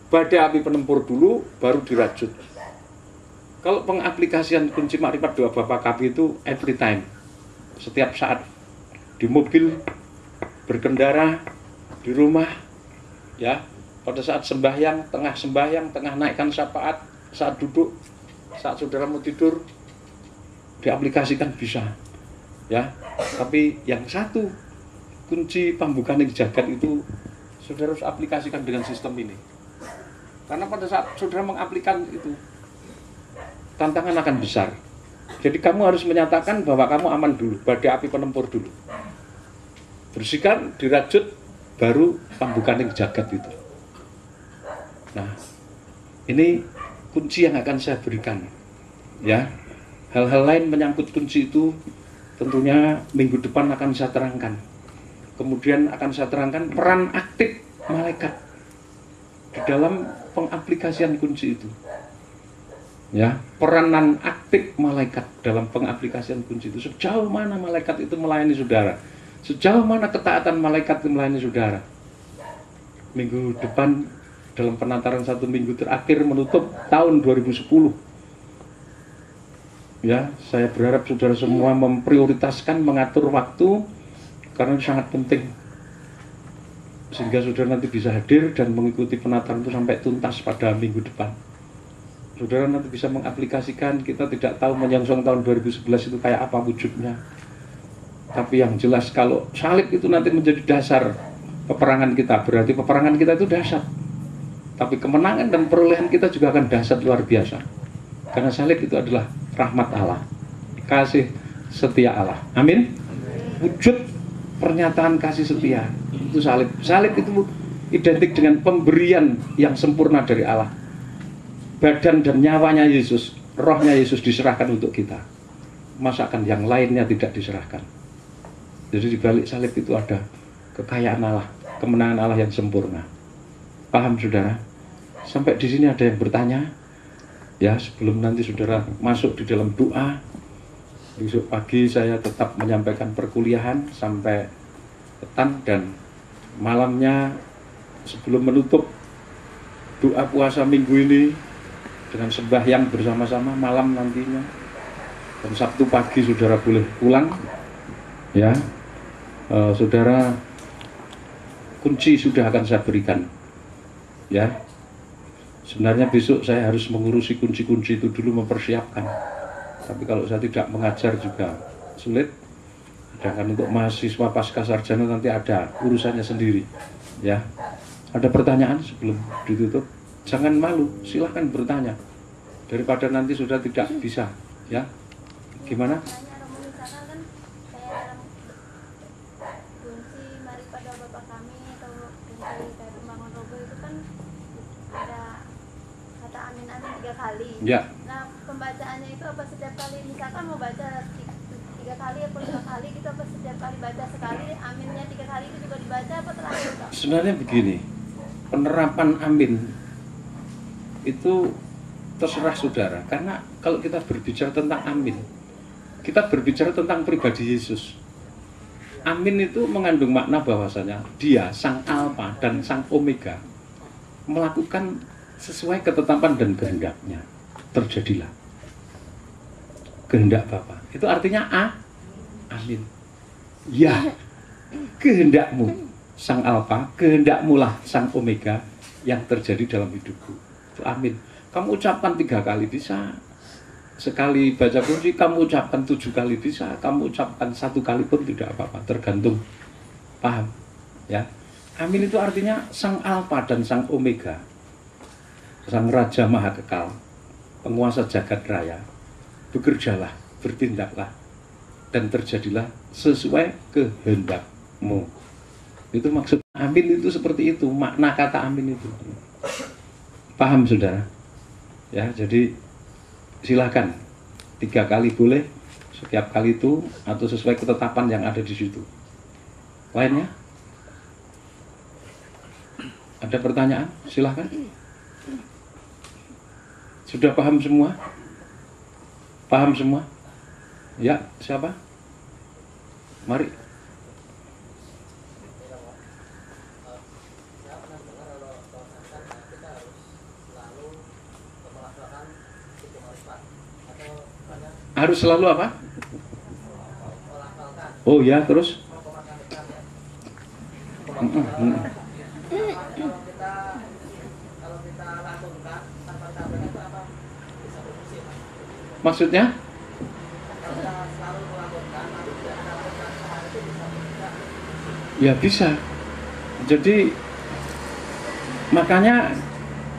badai api penempur dulu, baru dirajut. Kalau pengaplikasian kunci makrifat doa Bapak Kapi itu every time, setiap saat, di mobil, berkendara, di rumah, ya, pada saat sembahyang, tengah naikkan syafaat, saat duduk, saat saudara mau tidur, diaplikasikan bisa, ya. Tapi yang satu, kunci pambukan yang jagat itu, saudara harus aplikasikan dengan sistem ini. Karena pada saat saudara mengaplikasikan itu, tantangan akan besar. Jadi kamu harus menyatakan bahwa kamu aman dulu, badai api penempur dulu. Bersihkan, dirajut, baru pambukan yang jagat itu. Nah, ini kunci yang akan saya berikan. Ya, hal-hal lain menyangkut kunci itu tentunya minggu depan akan saya terangkan. Kemudian akan saya terangkan peran aktif malaikat di dalam pengaplikasian kunci itu. Ya, peranan aktif malaikat dalam pengaplikasian kunci itu. Sejauh mana malaikat itu melayani saudara? Sejauh mana ketaatan malaikat itu melayani saudara? Minggu depan dalam penataran 1 minggu terakhir menutup tahun 2010. Ya, saya berharap saudara semua memprioritaskan mengatur waktu karena itu sangat penting. Sehingga saudara nanti bisa hadir dan mengikuti penataran itu sampai tuntas pada minggu depan. Saudara nanti bisa mengaplikasikan, kita tidak tahu menyongsong tahun 2011 itu kayak apa wujudnya. Tapi yang jelas kalau salib itu nanti menjadi dasar peperangan kita, berarti peperangan kita itu dahsyat. Tapi kemenangan dan perolehan kita juga akan dahsyat luar biasa. Karena salib itu adalah rahmat Allah, kasih setia Allah. Amin. Wujud pernyataan kasih setia itu salib. Salib itu identik dengan pemberian yang sempurna dari Allah. Badan dan nyawanya Yesus, rohnya Yesus diserahkan untuk kita. Masakan yang lainnya tidak diserahkan. Jadi di balik salib itu ada kekayaan Allah, kemenangan Allah yang sempurna. Paham saudara? Sampai di sini ada yang bertanya? Ya, sebelum nanti saudara masuk di dalam doa, besok pagi saya tetap menyampaikan perkuliahan sampai petang, dan malamnya sebelum menutup doa puasa minggu ini dengan sembahyang bersama-sama malam nantinya. Dan Sabtu pagi saudara boleh pulang. Ya, saudara, kunci sudah akan saya berikan. Ya, sebenarnya besok saya harus mengurusi kunci-kunci itu dulu, mempersiapkan. Tapi kalau saya tidak mengajar juga sulit. Sedangkan untuk mahasiswa pasca sarjana nanti ada urusannya sendiri. Ya, ada pertanyaan sebelum ditutup? Jangan malu, silahkan bertanya. Daripada nanti sudah tidak bisa. Ya, gimana? Ya. Nah, pembacaannya itu apa setiap kali, misalkan mau baca 3 kali atau 5 kali gitu, apa setiap kali baca sekali, aminnya 3 kali itu juga dibaca apa terakhir? Sebenarnya begini, penerapan amin itu terserah saudara. Karena kalau kita berbicara tentang amin, kita berbicara tentang pribadi Yesus. Amin itu mengandung makna bahwasanya Dia, Sang Alfa dan Sang Omega, melakukan sesuai ketetapan dan kehendaknya. Terjadilah kehendak Bapa. Itu artinya amin. Ya, kehendakmu Sang Alfa, kehendakmu lah Sang Omega yang terjadi dalam hidupku. Itu amin. Kamu ucapkan 3 kali bisa. Sekali baca kunci kamu ucapkan 7 kali bisa. Kamu ucapkan 1 kali pun tidak apa-apa, tergantung. Paham? Ya. Amin itu artinya Sang Alfa dan Sang Omega, Sang Raja Maha Kekal, penguasa jagat raya. Bekerjalah, bertindaklah, dan terjadilah sesuai kehendakmu. Itu maksud amin itu seperti itu, makna kata amin itu. Paham saudara? Ya, jadi silakan 3 kali boleh, setiap kali itu atau sesuai ketetapan yang ada di situ. Lainnya? Ada pertanyaan? Silakan. Sudah paham semua? Paham semua? Ya, siapa? Mari. Harus selalu apa? Oh ya, terus? Maksudnya? Ya bisa. Jadi makanya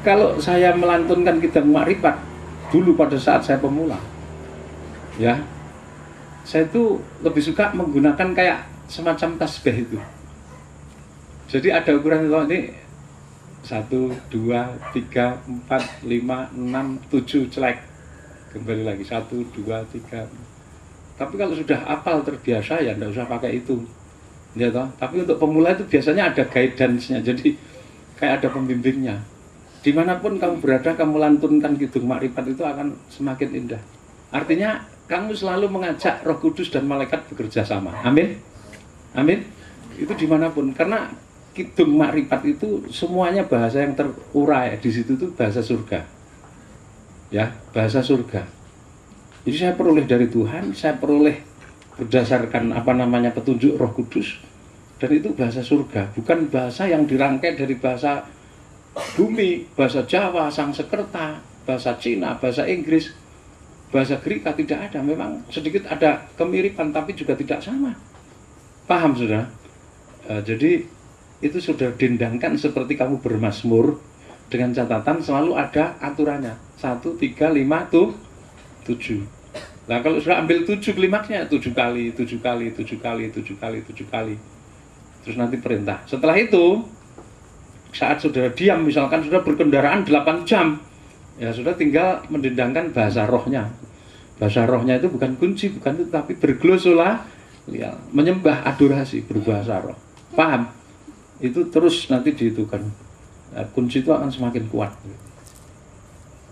kalau saya melantunkan Kidang Makrifat dulu pada saat saya pemula, ya, saya itu lebih suka menggunakan kayak semacam tasbih itu. Jadi ada ukuran ini 1, 2, 3, 4, 5, 6, 7 celek. Kembali lagi 1, 2, 3. Tapi kalau sudah hafal terbiasa ya enggak usah pakai itu. Ya toh? Tapi untuk pemula itu biasanya ada guidance-nya. Jadi kayak ada pembimbingnya. Dimanapun kamu berada, kamu lantunkan Kidung Makrifat itu akan semakin indah. Artinya kamu selalu mengajak Roh Kudus dan malaikat bekerja sama. Amin. Amin. Itu dimanapun. Karena Kidung Makrifat itu semuanya bahasa yang terurai di situ itu bahasa surga. Ya, bahasa surga. Jadi saya peroleh dari Tuhan, saya peroleh berdasarkan petunjuk Roh Kudus, dan itu bahasa surga, bukan bahasa yang dirangkai dari bahasa bumi, bahasa Jawa, Sanskerta, bahasa Cina, bahasa Inggris, bahasa Greka, tidak ada. Memang sedikit ada kemiripan tapi juga tidak sama. Paham sudah? Jadi itu sudah dendangkan seperti kamu bermazmur, dengan catatan selalu ada aturannya 1, 3, 5, 7. Nah kalau sudah ambil 7 klimaksnya 7 kali, 7 kali, 7 kali, 7 kali, 7 kali. Terus nanti perintah. Setelah itu saat saudara diam, misalkan sudah berkendaraan 8 jam, ya sudah tinggal mendendangkan bahasa rohnya. Bahasa rohnya itu bukan kunci, bukan itu, tapi berglosola, ya, menyembah adorasi berbahasa roh. Paham? Itu terus nanti dihitungkan. Nah, kunci itu akan semakin kuat.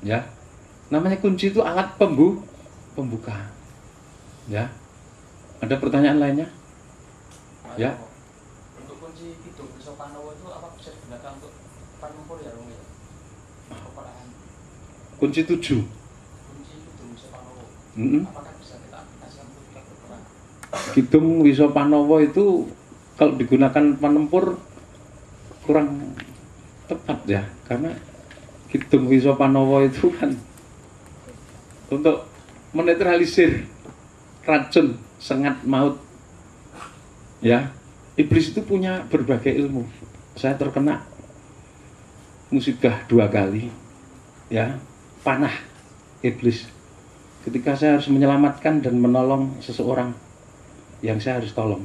Ya, namanya kunci itu alat pembuka. Ya, ada pertanyaan lainnya? Ya. Untuk kunci Kidung Wisopanowo itu apa bisa digunakan untuk panumpur ya, Romo? Kunci 7. Kunci Kidung Wisopanowo. Apakah bisa kita aplikasikan untuk kita berperang? Kidung Wisopanowo itu kalau digunakan penempur kurang tepat ya, karena Kidung Wisopanowo itu kan untuk menetralisir racun sengat maut. Ya, iblis itu punya berbagai ilmu. Saya terkena musibah 2 kali, ya, panah iblis. Ketika saya harus menyelamatkan dan menolong seseorang yang saya harus tolong,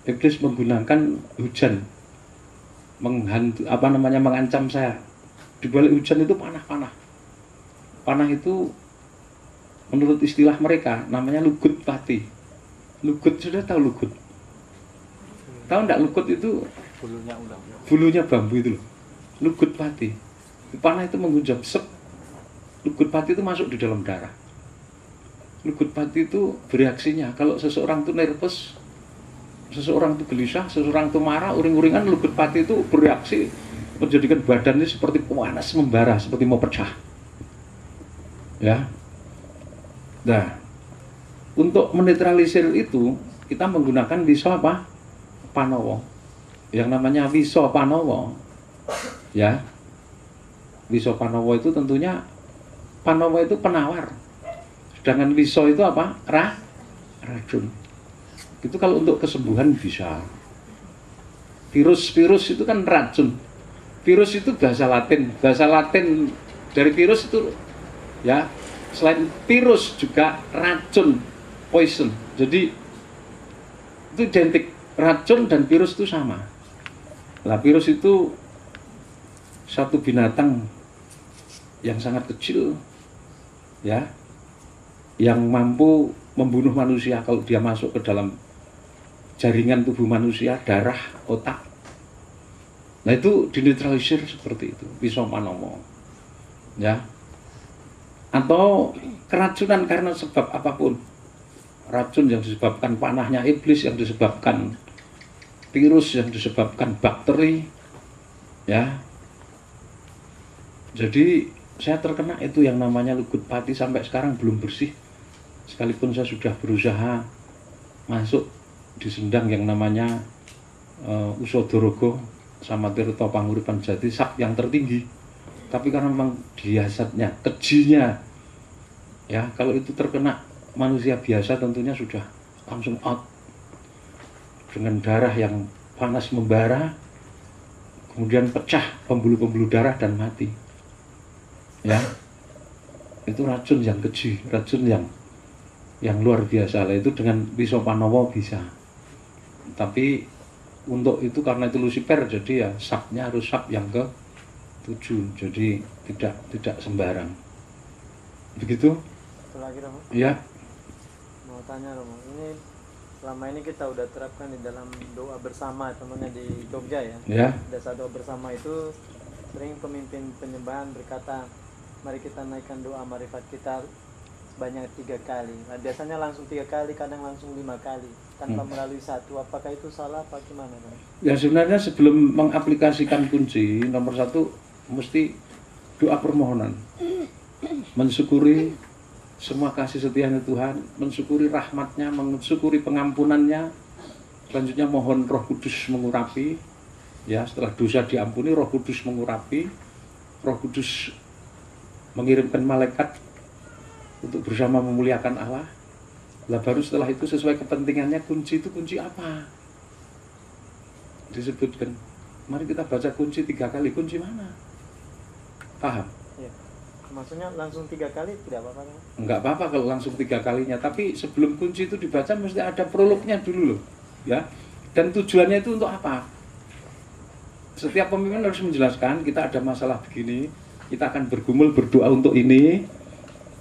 iblis menggunakan hujan, mengancam saya. Di balik hujan itu panah-panah. Panah itu menurut istilah mereka namanya lugut pati. Lugut, sudah tahu lugut? Tahu enggak lugut itu? Bulunya ulang. Bulunya bambu itu loh. Lugut pati. Panah itu menghujam sep. Lugut pati itu masuk di dalam darah. Lugut pati itu bereaksinya kalau seseorang itu nervous, seseorang itu gelisah, seseorang itu marah, uring-uringan, lugut pati itu bereaksi menjadikan badannya seperti panas membara, seperti mau pecah. Ya. Nah, untuk menetralisir itu kita menggunakan Wisopanowo. Yang namanya Wisopanowo, ya. Wisopanowo itu tentunya Panowo itu penawar. Sedangkan Wiso itu apa? Racun. Itu kalau untuk kesembuhan bisa. Virus itu kan racun. Virus itu bahasa Latin. Bahasa Latin dari virus itu, ya, selain virus juga racun, poison. Jadi itu identik, racun dan virus itu sama. Nah, virus itu satu binatang yang sangat kecil, ya, yang mampu membunuh manusia kalau dia masuk ke dalam jaringan tubuh manusia, darah, otak. Nah itu dinetralisir seperti itu, Wisopanowo. Ya. Atau keracunan karena sebab apapun. Racun yang disebabkan panahnya iblis, yang disebabkan virus, yang disebabkan bakteri. Ya. Jadi saya terkena itu yang namanya lugut pati, sampai sekarang belum bersih. Sekalipun saya sudah berusaha masuk di sendang yang namanya Usodorogo sama Tirta Panguripan Jati, sab yang tertinggi. Tapi karena memang diasatnya, kejinya, ya, kalau itu terkena manusia biasa tentunya sudah langsung out dengan darah yang panas membara, kemudian pecah pembuluh-pembuluh darah dan mati. Ya, itu racun yang keji, racun yang luar biasa lah. Itu dengan Wisopanowo bisa. Tapi untuk itu karena itu Lucifer, jadi ya sabnya harus sab yang ke-7, jadi tidak sembarang. Begitu? Satu lagi, Romo. Ya. Mau tanya, Romo, ini selama ini kita udah terapkan di dalam doa bersama, temannya di Jogja ya. Ya. Dasar doa bersama itu sering pemimpin penyembahan berkata, mari kita naikkan doa marifat kita sebanyak 3 kali. Nah, biasanya langsung 3 kali, kadang langsung 5 kali tanpa melalui satu. Apakah itu salah apa gimana, Romo? Ya sebenarnya sebelum mengaplikasikan kunci, nomor 1 mesti doa permohonan, mensyukuri semua kasih setianya Tuhan, mensyukuri rahmatnya, mensyukuri pengampunannya. Selanjutnya mohon Roh Kudus mengurapi, ya, setelah dosa diampuni, Roh Kudus mengurapi, Roh Kudus mengirimkan malaikat untuk bersama memuliakan Allah. Lah baru setelah itu sesuai kepentingannya kunci itu kunci apa? disebutkan, mari kita baca kunci 3 kali. Kunci mana? Paham? Ya. Maksudnya langsung 3 kali tidak apa-apa kan? Enggak apa-apa kalau langsung 3 kalinya, tapi sebelum kunci itu dibaca mesti ada prolognya dulu loh, ya. Dan tujuannya itu untuk apa? Setiap pemimpin harus menjelaskan, kita ada masalah begini, kita akan bergumul berdoa untuk ini.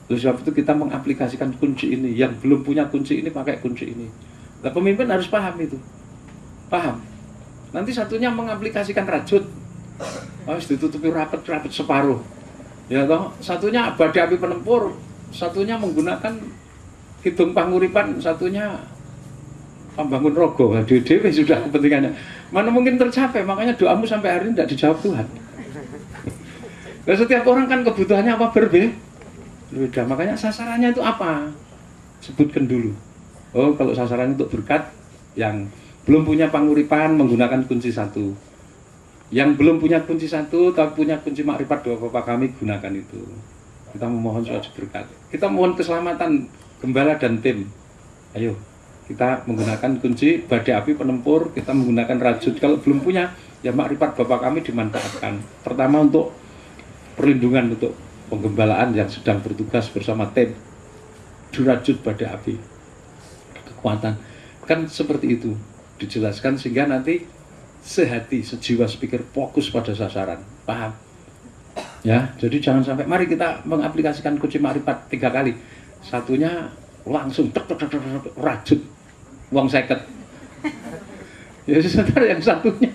Oleh sebab itu kita mengaplikasikan kunci ini. Yang belum punya kunci ini pakai kunci ini. Nah, pemimpin harus paham itu. Paham? Nanti satunya mengaplikasikan rajut. Harus ditutupi rapat-rapat separuh. Ya toh, satunya badai api penempur, satunya menggunakan hidung panguripan, satunya pembangun rogo. Dewe sudah kepentingannya. Mana mungkin tercapai, makanya doamu sampai hari ini tidak dijawab Tuhan. Nah, setiap orang kan kebutuhannya apa berbeda. Makanya sasarannya itu apa? Sebutkan dulu. Oh, kalau sasaran untuk berkat, yang belum punya panguripan menggunakan kunci 1. Yang belum punya kunci 1 tapi punya kunci makrifat doa Bapa kami, gunakan itu. Kita memohon suatu berkat. Kita mohon keselamatan gembala dan tim. Ayo, kita menggunakan kunci badai api penempur, kita menggunakan rajut. Kalau belum punya, ya makrifat Bapa kami dimanfaatkan. Pertama untuk perlindungan, untuk penggembalaan yang sedang bertugas bersama tim. Rajut badai api. Kekuatan. Kan seperti itu dijelaskan sehingga nanti sehati, sejiwa, sepikir, fokus pada sasaran. Paham? Ya, jadi jangan sampai, mari kita mengaplikasikan kunci makrifat 3 kali. Satunya langsung rajut uang 50. Ya sebentar, yang satunya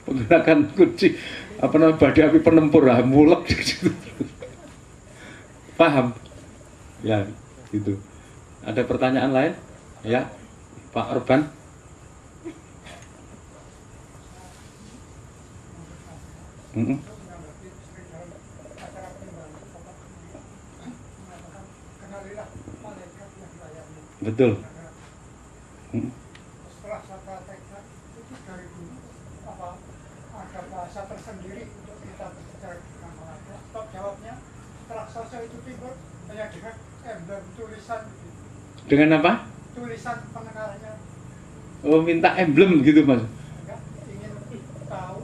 menggunakan kunci badai api penempur, mulek di situ. Paham? Ya, gitu. Ada pertanyaan lain? Ya, Pak Urban. Betul. Setelah saya praktekkan itu dari dulu ada bahasa tersendiri untuk kita berbicara dengan orang tua. Stop jawabnya setelah selesai itu timbul hanya dengan emblem tulisan gitu. Dengan apa? Tulisan pengenalannya. Oh, minta emblem gitu Mas. Enggak, ingin tahu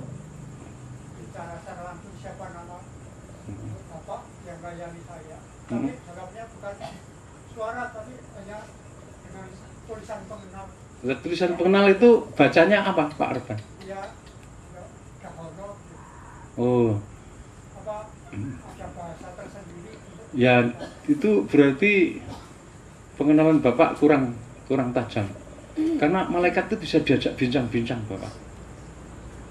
bicara secara langsung siapa nama Bapak yang layani saya. Tapi jawabnya bukan suara tapi hanya dengan tulisan pengenal. Tulisan pengenal itu bacanya apa Pak Arban? Ya, Dahono. Oh. Ada bahasa tersendiri. Ya, itu berarti pengenalan Bapak kurang tajam. Karena malaikat itu bisa diajak bincang-bincang Bapak.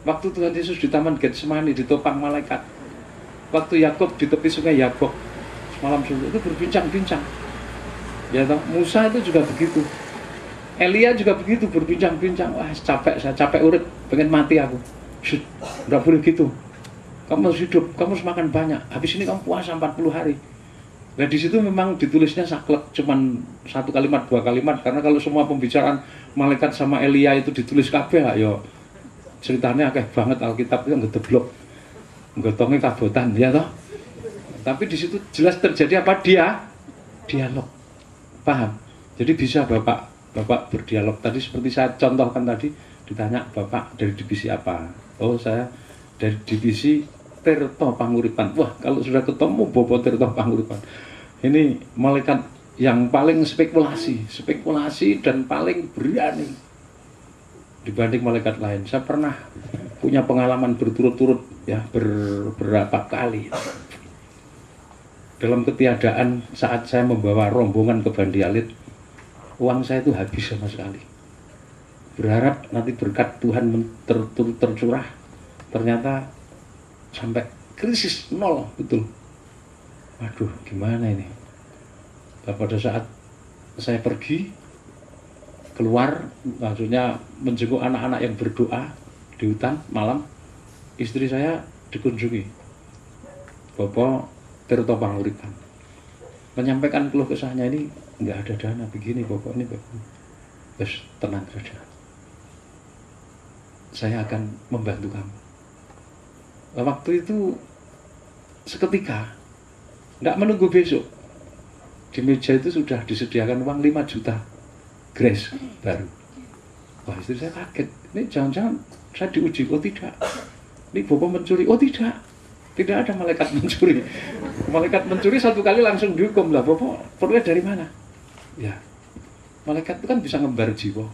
Waktu Tuhan Yesus di Taman Getsemani ditopang malaikat. Waktu Yakub di tepi sungai Yabok malam suntuk itu berbincang-bincang. Ya toh, Musa itu juga begitu. Elia juga begitu, berbincang-bincang. Wah, saya capek urip, pengen mati aku. Enggak boleh gitu. Kamu harus hidup, kamu harus makan banyak. Habis ini kamu puasa 40 hari. Nah di situ memang ditulisnya saklek, cuman 1 kalimat, 2 kalimat. Karena kalau semua pembicaraan malaikat sama Elia itu ditulis kabeh, yo ceritanya akeh banget Alkitab itu ngedeblok, nggotongnya kabotan, ya toh. Tapi di situ jelas terjadi apa? Dialog. Paham? Jadi bisa Bapak berdialog. Tadi seperti saya contohkan tadi, ditanya Bapak dari divisi apa? Oh, saya dari divisi Tirta Panguripan. Wah, kalau sudah ketemu Bobo Tirta Panguripan, ini malaikat yang paling spekulasi dan paling berani dibanding malaikat lain. Saya pernah punya pengalaman berturut-turut ya beberapa kali dalam ketiadaan saat saya membawa rombongan ke Bandi Alit. Uang saya itu habis sama sekali. Berharap nanti berkat Tuhan tercurah, ternyata sampai krisis nol, betul. Waduh, gimana ini? Nah, pada saat saya pergi keluar, maksudnya menjenguk anak-anak yang berdoa di hutan malam, istri saya dikunjungi Bapak Tirta Panguripan, menyampaikan keluh kesahnya, ini nggak ada dana begini Bapak, ini Bapak. Terus tenang saja, saya akan membantu kamu. Waktu itu seketika, nggak menunggu besok, di meja itu sudah disediakan uang 5 juta grace baru. Wah, istri saya kaget, ini jangan-jangan Saya diuji, oh tidak. Ini Bapak mencuri, oh tidak. Tidak ada malaikat mencuri. Malaikat mencuri satu kali langsung dihukum lah. Bapak peroleh dari mana? Ya, malaikat itu kan bisa ngembar jiwa.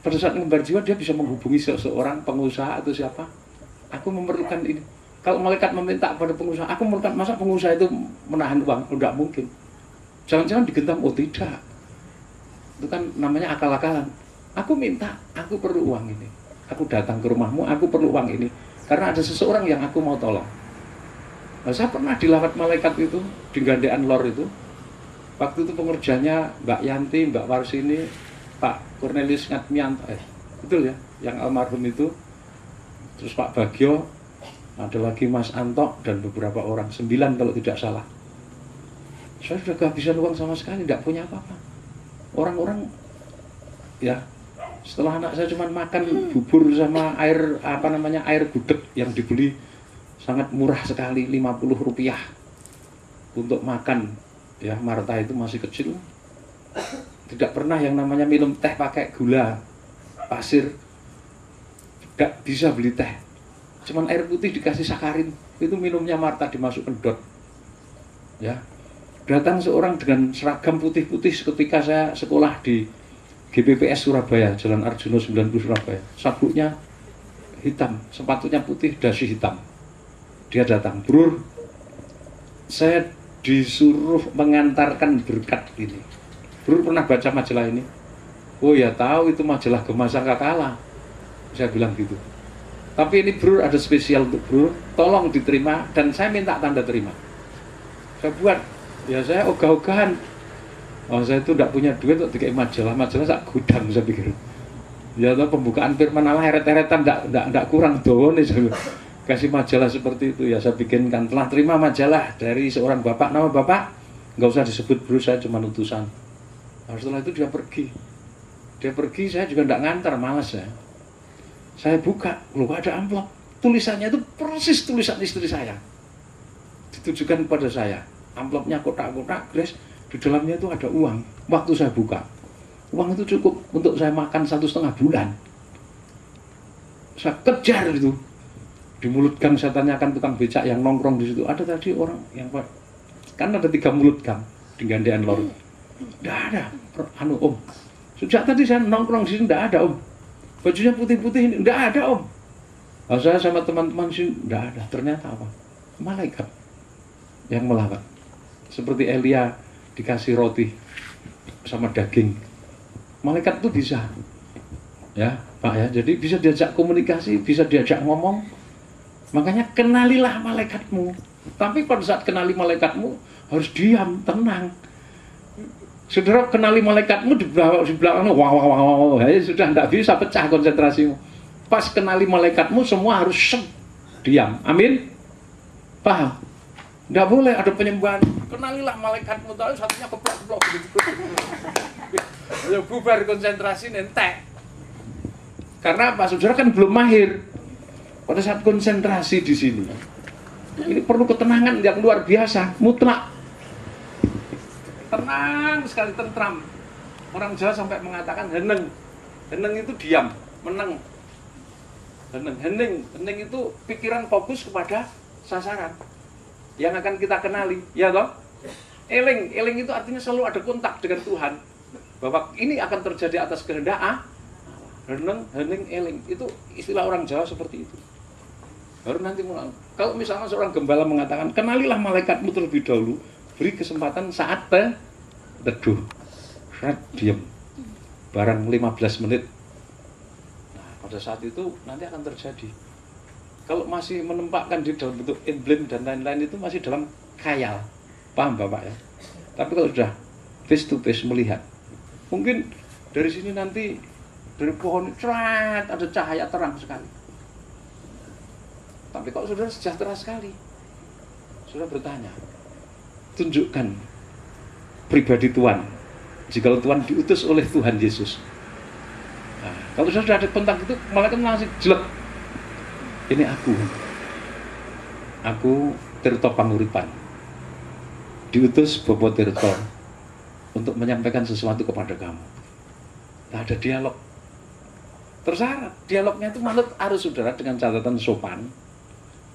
Pada saat ngembar jiwa dia bisa menghubungi seseorang pengusaha atau siapa. Aku memerlukan ini. Kalau malaikat meminta pada pengusaha, aku memerlukan, masa pengusaha itu menahan uang? Tidak mungkin. Jangan-jangan digentam, oh tidak. Itu kan namanya akal-akalan. Aku minta, aku perlu uang ini. Aku datang ke rumahmu, aku perlu uang ini. Karena ada seseorang yang aku mau tolong. Nah, saya pernah dilawat malaikat itu, di Gandean Lor itu. Waktu itu pengerjanya Mbak Yanti, Mbak Warsini, Pak Cornelius Ngatmianto, betul ya, yang almarhum itu. Terus Pak Bagio, ada lagi Mas Anto, dan beberapa orang, 9 kalau tidak salah. Saya sudah kehabisan uang sama sekali, tidak punya apa-apa. Orang-orang, ya, setelah anak saya cuma makan bubur sama air, air gudeg yang dibeli sangat murah sekali, 50 rupiah untuk makan. Ya, Marta itu masih kecil, tidak pernah yang namanya minum teh pakai gula pasir, tidak bisa beli teh. Cuman air putih dikasih sakarin, itu minumnya Marta dimasukkan dot. Ya, datang seorang dengan seragam putih-putih ketika saya sekolah di GPPS Surabaya, Jalan Arjuna 90 Surabaya. Sabuknya hitam, sepatunya putih, dasi hitam. Dia datang, Bro, saya disuruh mengantarkan berkat ini. Bro pernah baca majalah ini? Oh ya tahu, itu majalah Gema Sangkakala. Saya bilang gitu. Tapi ini Bro ada spesial untuk Bro, tolong diterima, dan saya minta tanda terima. Saya buat, ya saya ogah-ogahan. Oh, saya itu tidak punya duit untuk dikai majalah sak gudang, saya pikir. Ya toh, pembukaan firman Allah heret-heretan tidak kurang doa nih, saya kasih majalah seperti itu. Ya saya bikinkan, telah terima majalah dari seorang bapak, nama bapak nggak usah disebut Bro, saya cuma utusan. Nah, setelah itu dia pergi, saya juga tidak ngantar, malas ya. Saya buka, loh ada amplop, tulisannya itu persis tulisan istri saya, ditujukan kepada saya. Amplopnya kotak-kotak, Grace, di dalamnya itu ada uang. Waktu saya buka, uang itu cukup untuk saya makan 1,5 bulan. Saya kejar itu, di mulut gang saya tanyakan tukang becak yang nongkrong di situ, ada tadi orang yang, kan ada 3 mulut gang di Gandean Lor. Tidak ada, Om. Sejak tadi saya nongkrong di sini tidak ada, Om. Bajunya putih-putih ini, tidak ada, Om. Nah, saya sama teman-teman sini, tidak ada. Ternyata apa? Malaikat yang melawat. Seperti Elia dikasih roti sama daging. Malaikat itu bisa, ya Pak ya. Jadi bisa diajak komunikasi, bisa diajak ngomong. Makanya kenalilah malaikatmu. Tapi pada saat kenali malaikatmu harus diam, tenang. Saudara kenali malaikatmu di belakang, wow, ya, sudah tidak bisa, pecah konsentrasimu. Pas kenali malaikatmu semua harus diam. Amin. Paham? Tidak boleh ada penyembahan. Kenalilah malaikatmu, tahu satunya keplok-keplok gitu. Ya bubar konsentrasi nentek. Karena apa? Saudara kan belum mahir. Pada saat konsentrasi di sini, ini perlu ketenangan yang luar biasa, mutlak. Tenang sekali, tentram. Orang Jawa sampai mengatakan heneng. Heneng itu diam, meneng. Heneng itu pikiran fokus kepada sasaran yang akan kita kenali, ya toh? Eling itu artinya selalu ada kontak dengan Tuhan. Bahwa ini akan terjadi atas kehendak heneng, eling. Itu istilah orang Jawa seperti itu. Baru nanti mulai. Kalau misalnya seorang gembala mengatakan, kenalilah malaikatmu terlebih dahulu, beri kesempatan saat teduh, saat diam, barang 15 menit. Nah, pada saat itu nanti akan terjadi. Kalau masih menempatkan di dalam bentuk emblem dan lain-lain itu masih dalam khayal, paham Bapak ya? Tapi kalau sudah face to face melihat, mungkin dari sini nanti dari pohon cerat ada cahaya terang sekali. Tapi kalau saudara sejahtera sekali, saudara bertanya, tunjukkan pribadi Tuhan. Jikalau Tuhan diutus oleh Tuhan Yesus. Nah, kalau sudah ada kontak itu, malaikat langsung jelek. Ini aku Tirto Panguripan, diutus Bobo Tirto untuk menyampaikan sesuatu kepada kamu. Nah, ada dialog. Tersyarat. Dialognya itu manut arus saudara dengan catatan sopan.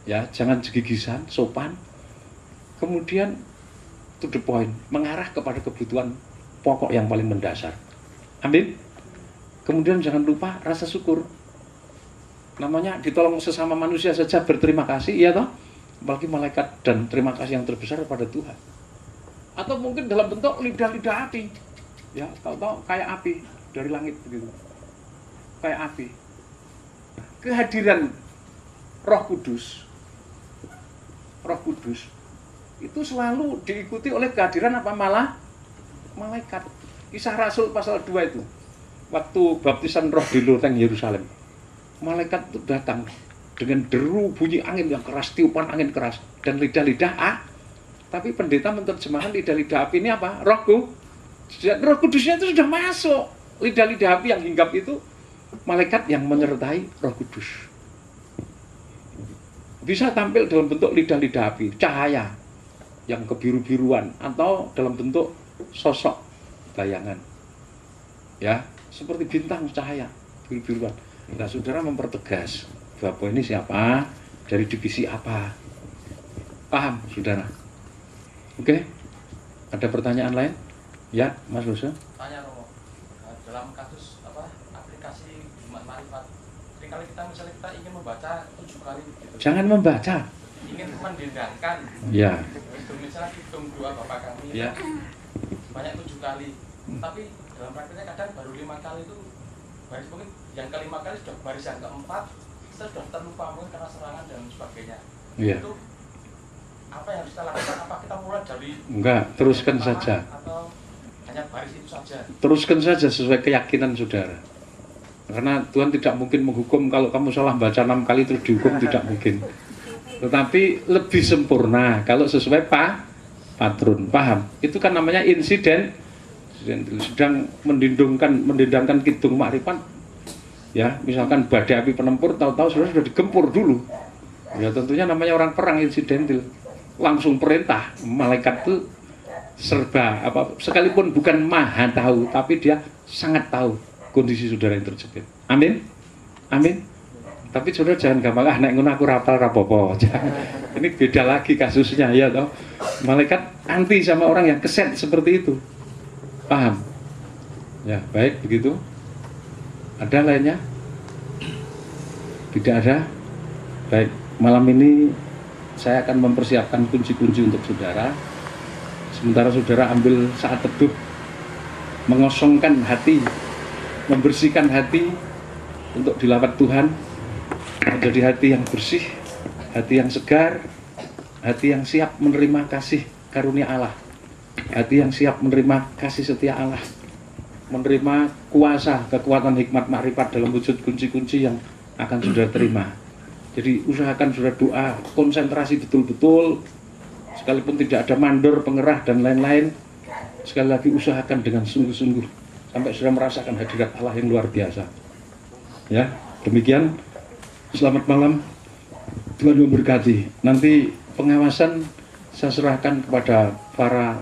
Ya, jangan jegigisan, sopan. Kemudian to the point, mengarah kepada kebutuhan pokok yang paling mendasar. Amin. Kemudian jangan lupa rasa syukur. Namanya ditolong sesama manusia saja berterima kasih, iya toh? Apalagi malaikat, dan terima kasih yang terbesar kepada Tuhan. Atau mungkin dalam bentuk lidah-lidah api. Ya, tahu-tahu kayak api dari langit begitu. Kayak api. Kehadiran Roh Kudus itu selalu diikuti oleh kehadiran apa malah malaikat. Kisah Rasul pasal 2 itu, waktu baptisan Roh di loteng Yerusalem, malaikat itu datang dengan deru bunyi angin yang keras, tiupan angin keras, dan lidah-lidah tapi pendeta menerjemahkan lidah-lidah api ini apa? Roh Kudusnya itu sudah masuk. Lidah-lidah api yang hinggap itu malaikat yang menyertai Roh Kudus. Bisa tampil dalam bentuk lidah-lidah api, cahaya yang kebiru-biruan, atau dalam bentuk sosok bayangan. Ya, seperti bintang cahaya biru-biruan. Nah, saudara mempertegas bahwa ini siapa, dari divisi apa. Paham, saudara? Oke? Ada pertanyaan lain? Ya, Mas Rosa. Tanya Romo, dalam kasus aplikasi Jumat Marifat, seringkali kita misalnya kita ingin membaca 7 kali gitu. Jangan membaca. Ingin mendendangkan. Ya. Itu misalnya hitung doa Bapa Kami. Ya. Banyak 7 kali. Tapi dalam praktiknya kadang baru 5 kali itu baris, mungkin yang ke-5 kali sudah baris yang ke-4 kita sudah terlupa mungkin karena serangan dan sebagainya. Iya. Itu apa yang harus kita lakukan? Apa kita mulai dari Enggak, teruskan saja. Atau hanya baris itu saja? Teruskan saja sesuai keyakinan saudara. Karena Tuhan tidak mungkin menghukum kalau kamu salah baca 6 kali terus dihukum, tidak mungkin. Tetapi lebih sempurna kalau sesuai patron, paham? Itu kan namanya insiden. Sedang mendendangkan kidung makrifat. Ya, misalkan badai api penempur, tahu-tahu sudah digempur dulu. Ya tentunya namanya orang perang insidentil. Langsung perintah, malaikat itu serba sekalipun bukan maha tahu, tapi dia sangat tahu kondisi saudara yang terjepit. Amin. Amin. Tapi saudara jangan gampang nek ngono aku rapal rapopo. Ini beda lagi kasusnya ya toh. Malaikat anti sama orang yang keset seperti itu. Paham? Ya, baik begitu. Ada lainnya? Tidak ada? Baik, malam ini saya akan mempersiapkan kunci-kunci untuk saudara. Sementara saudara ambil saat teduh, mengosongkan hati, membersihkan hati untuk dilawat Tuhan, menjadi hati yang bersih, hati yang segar, hati yang siap menerima kasih karunia Allah, hati yang siap menerima kasih setia Allah, menerima kuasa, kekuatan hikmat makrifat dalam wujud kunci-kunci yang akan saudara terima. Jadi usahakan saudara doa, konsentrasi betul-betul, sekalipun tidak ada mandor, pengerah dan lain-lain. Sekali lagi usahakan dengan sungguh-sungguh sampai sudah merasakan hadirat Allah yang luar biasa. Ya, demikian. Selamat malam. Tuhan memberkati. Nanti pengawasan saya serahkan kepada para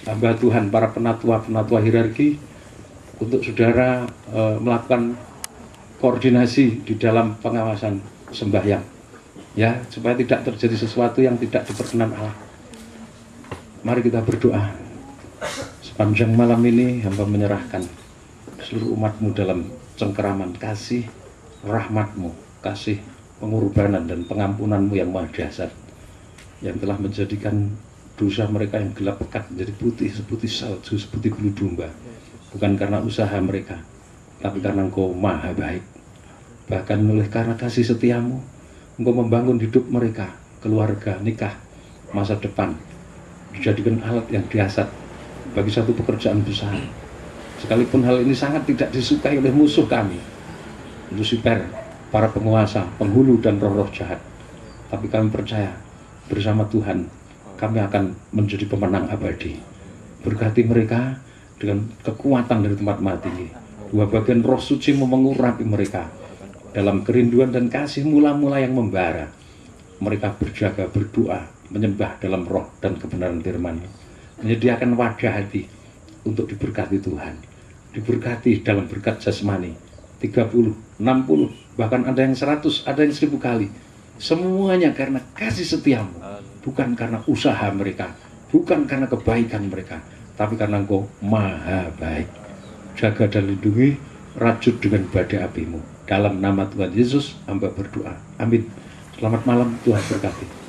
hamba Tuhan, para penatua hierarki untuk saudara melakukan koordinasi di dalam pengawasan sembahyang. Ya, supaya tidak terjadi sesuatu yang tidak diperkenan Allah. Mari kita berdoa. Sepanjang malam ini hamba menyerahkan seluruh umat-Mu dalam cengkeraman kasih, rahmat-Mu, kasih pengorbanan dan pengampunan-Mu yang maha dahsyat, yang telah menjadikan dosa mereka yang gelap pekat menjadi putih seperti salju, seperti bulu domba. Bukan karena usaha mereka, tapi karena Engkau maha baik. Bahkan oleh karena kasih setiamu, Engkau membangun hidup mereka, keluarga, nikah, masa depan, dijadikan alat yang dahsyat bagi satu pekerjaan besar. Sekalipun hal ini sangat tidak disukai oleh musuh kami, Lucifer, para penguasa, penghulu dan roh-roh jahat. Tapi kami percaya bersama Tuhan kami akan menjadi pemenang abadi. Berkati mereka dengan kekuatan dari tempat mati. Dua bagian roh suci mengurapi mereka dalam kerinduan dan kasih mula-mula yang membara. Mereka berjaga, berdoa, menyembah dalam roh dan kebenaran firman, menyediakan wadah hati untuk diberkati Tuhan, diberkati dalam berkat jasmani, 30, 60, bahkan ada yang 100, ada yang 1000 kali. Semuanya karena kasih setiamu, bukan karena usaha mereka, bukan karena kebaikan mereka, tapi karena Engkau maha baik. Jaga dan lindungi, rajut dengan badai apimu. Dalam nama Tuhan Yesus, hamba berdoa. Amin. Selamat malam, Tuhan berkati.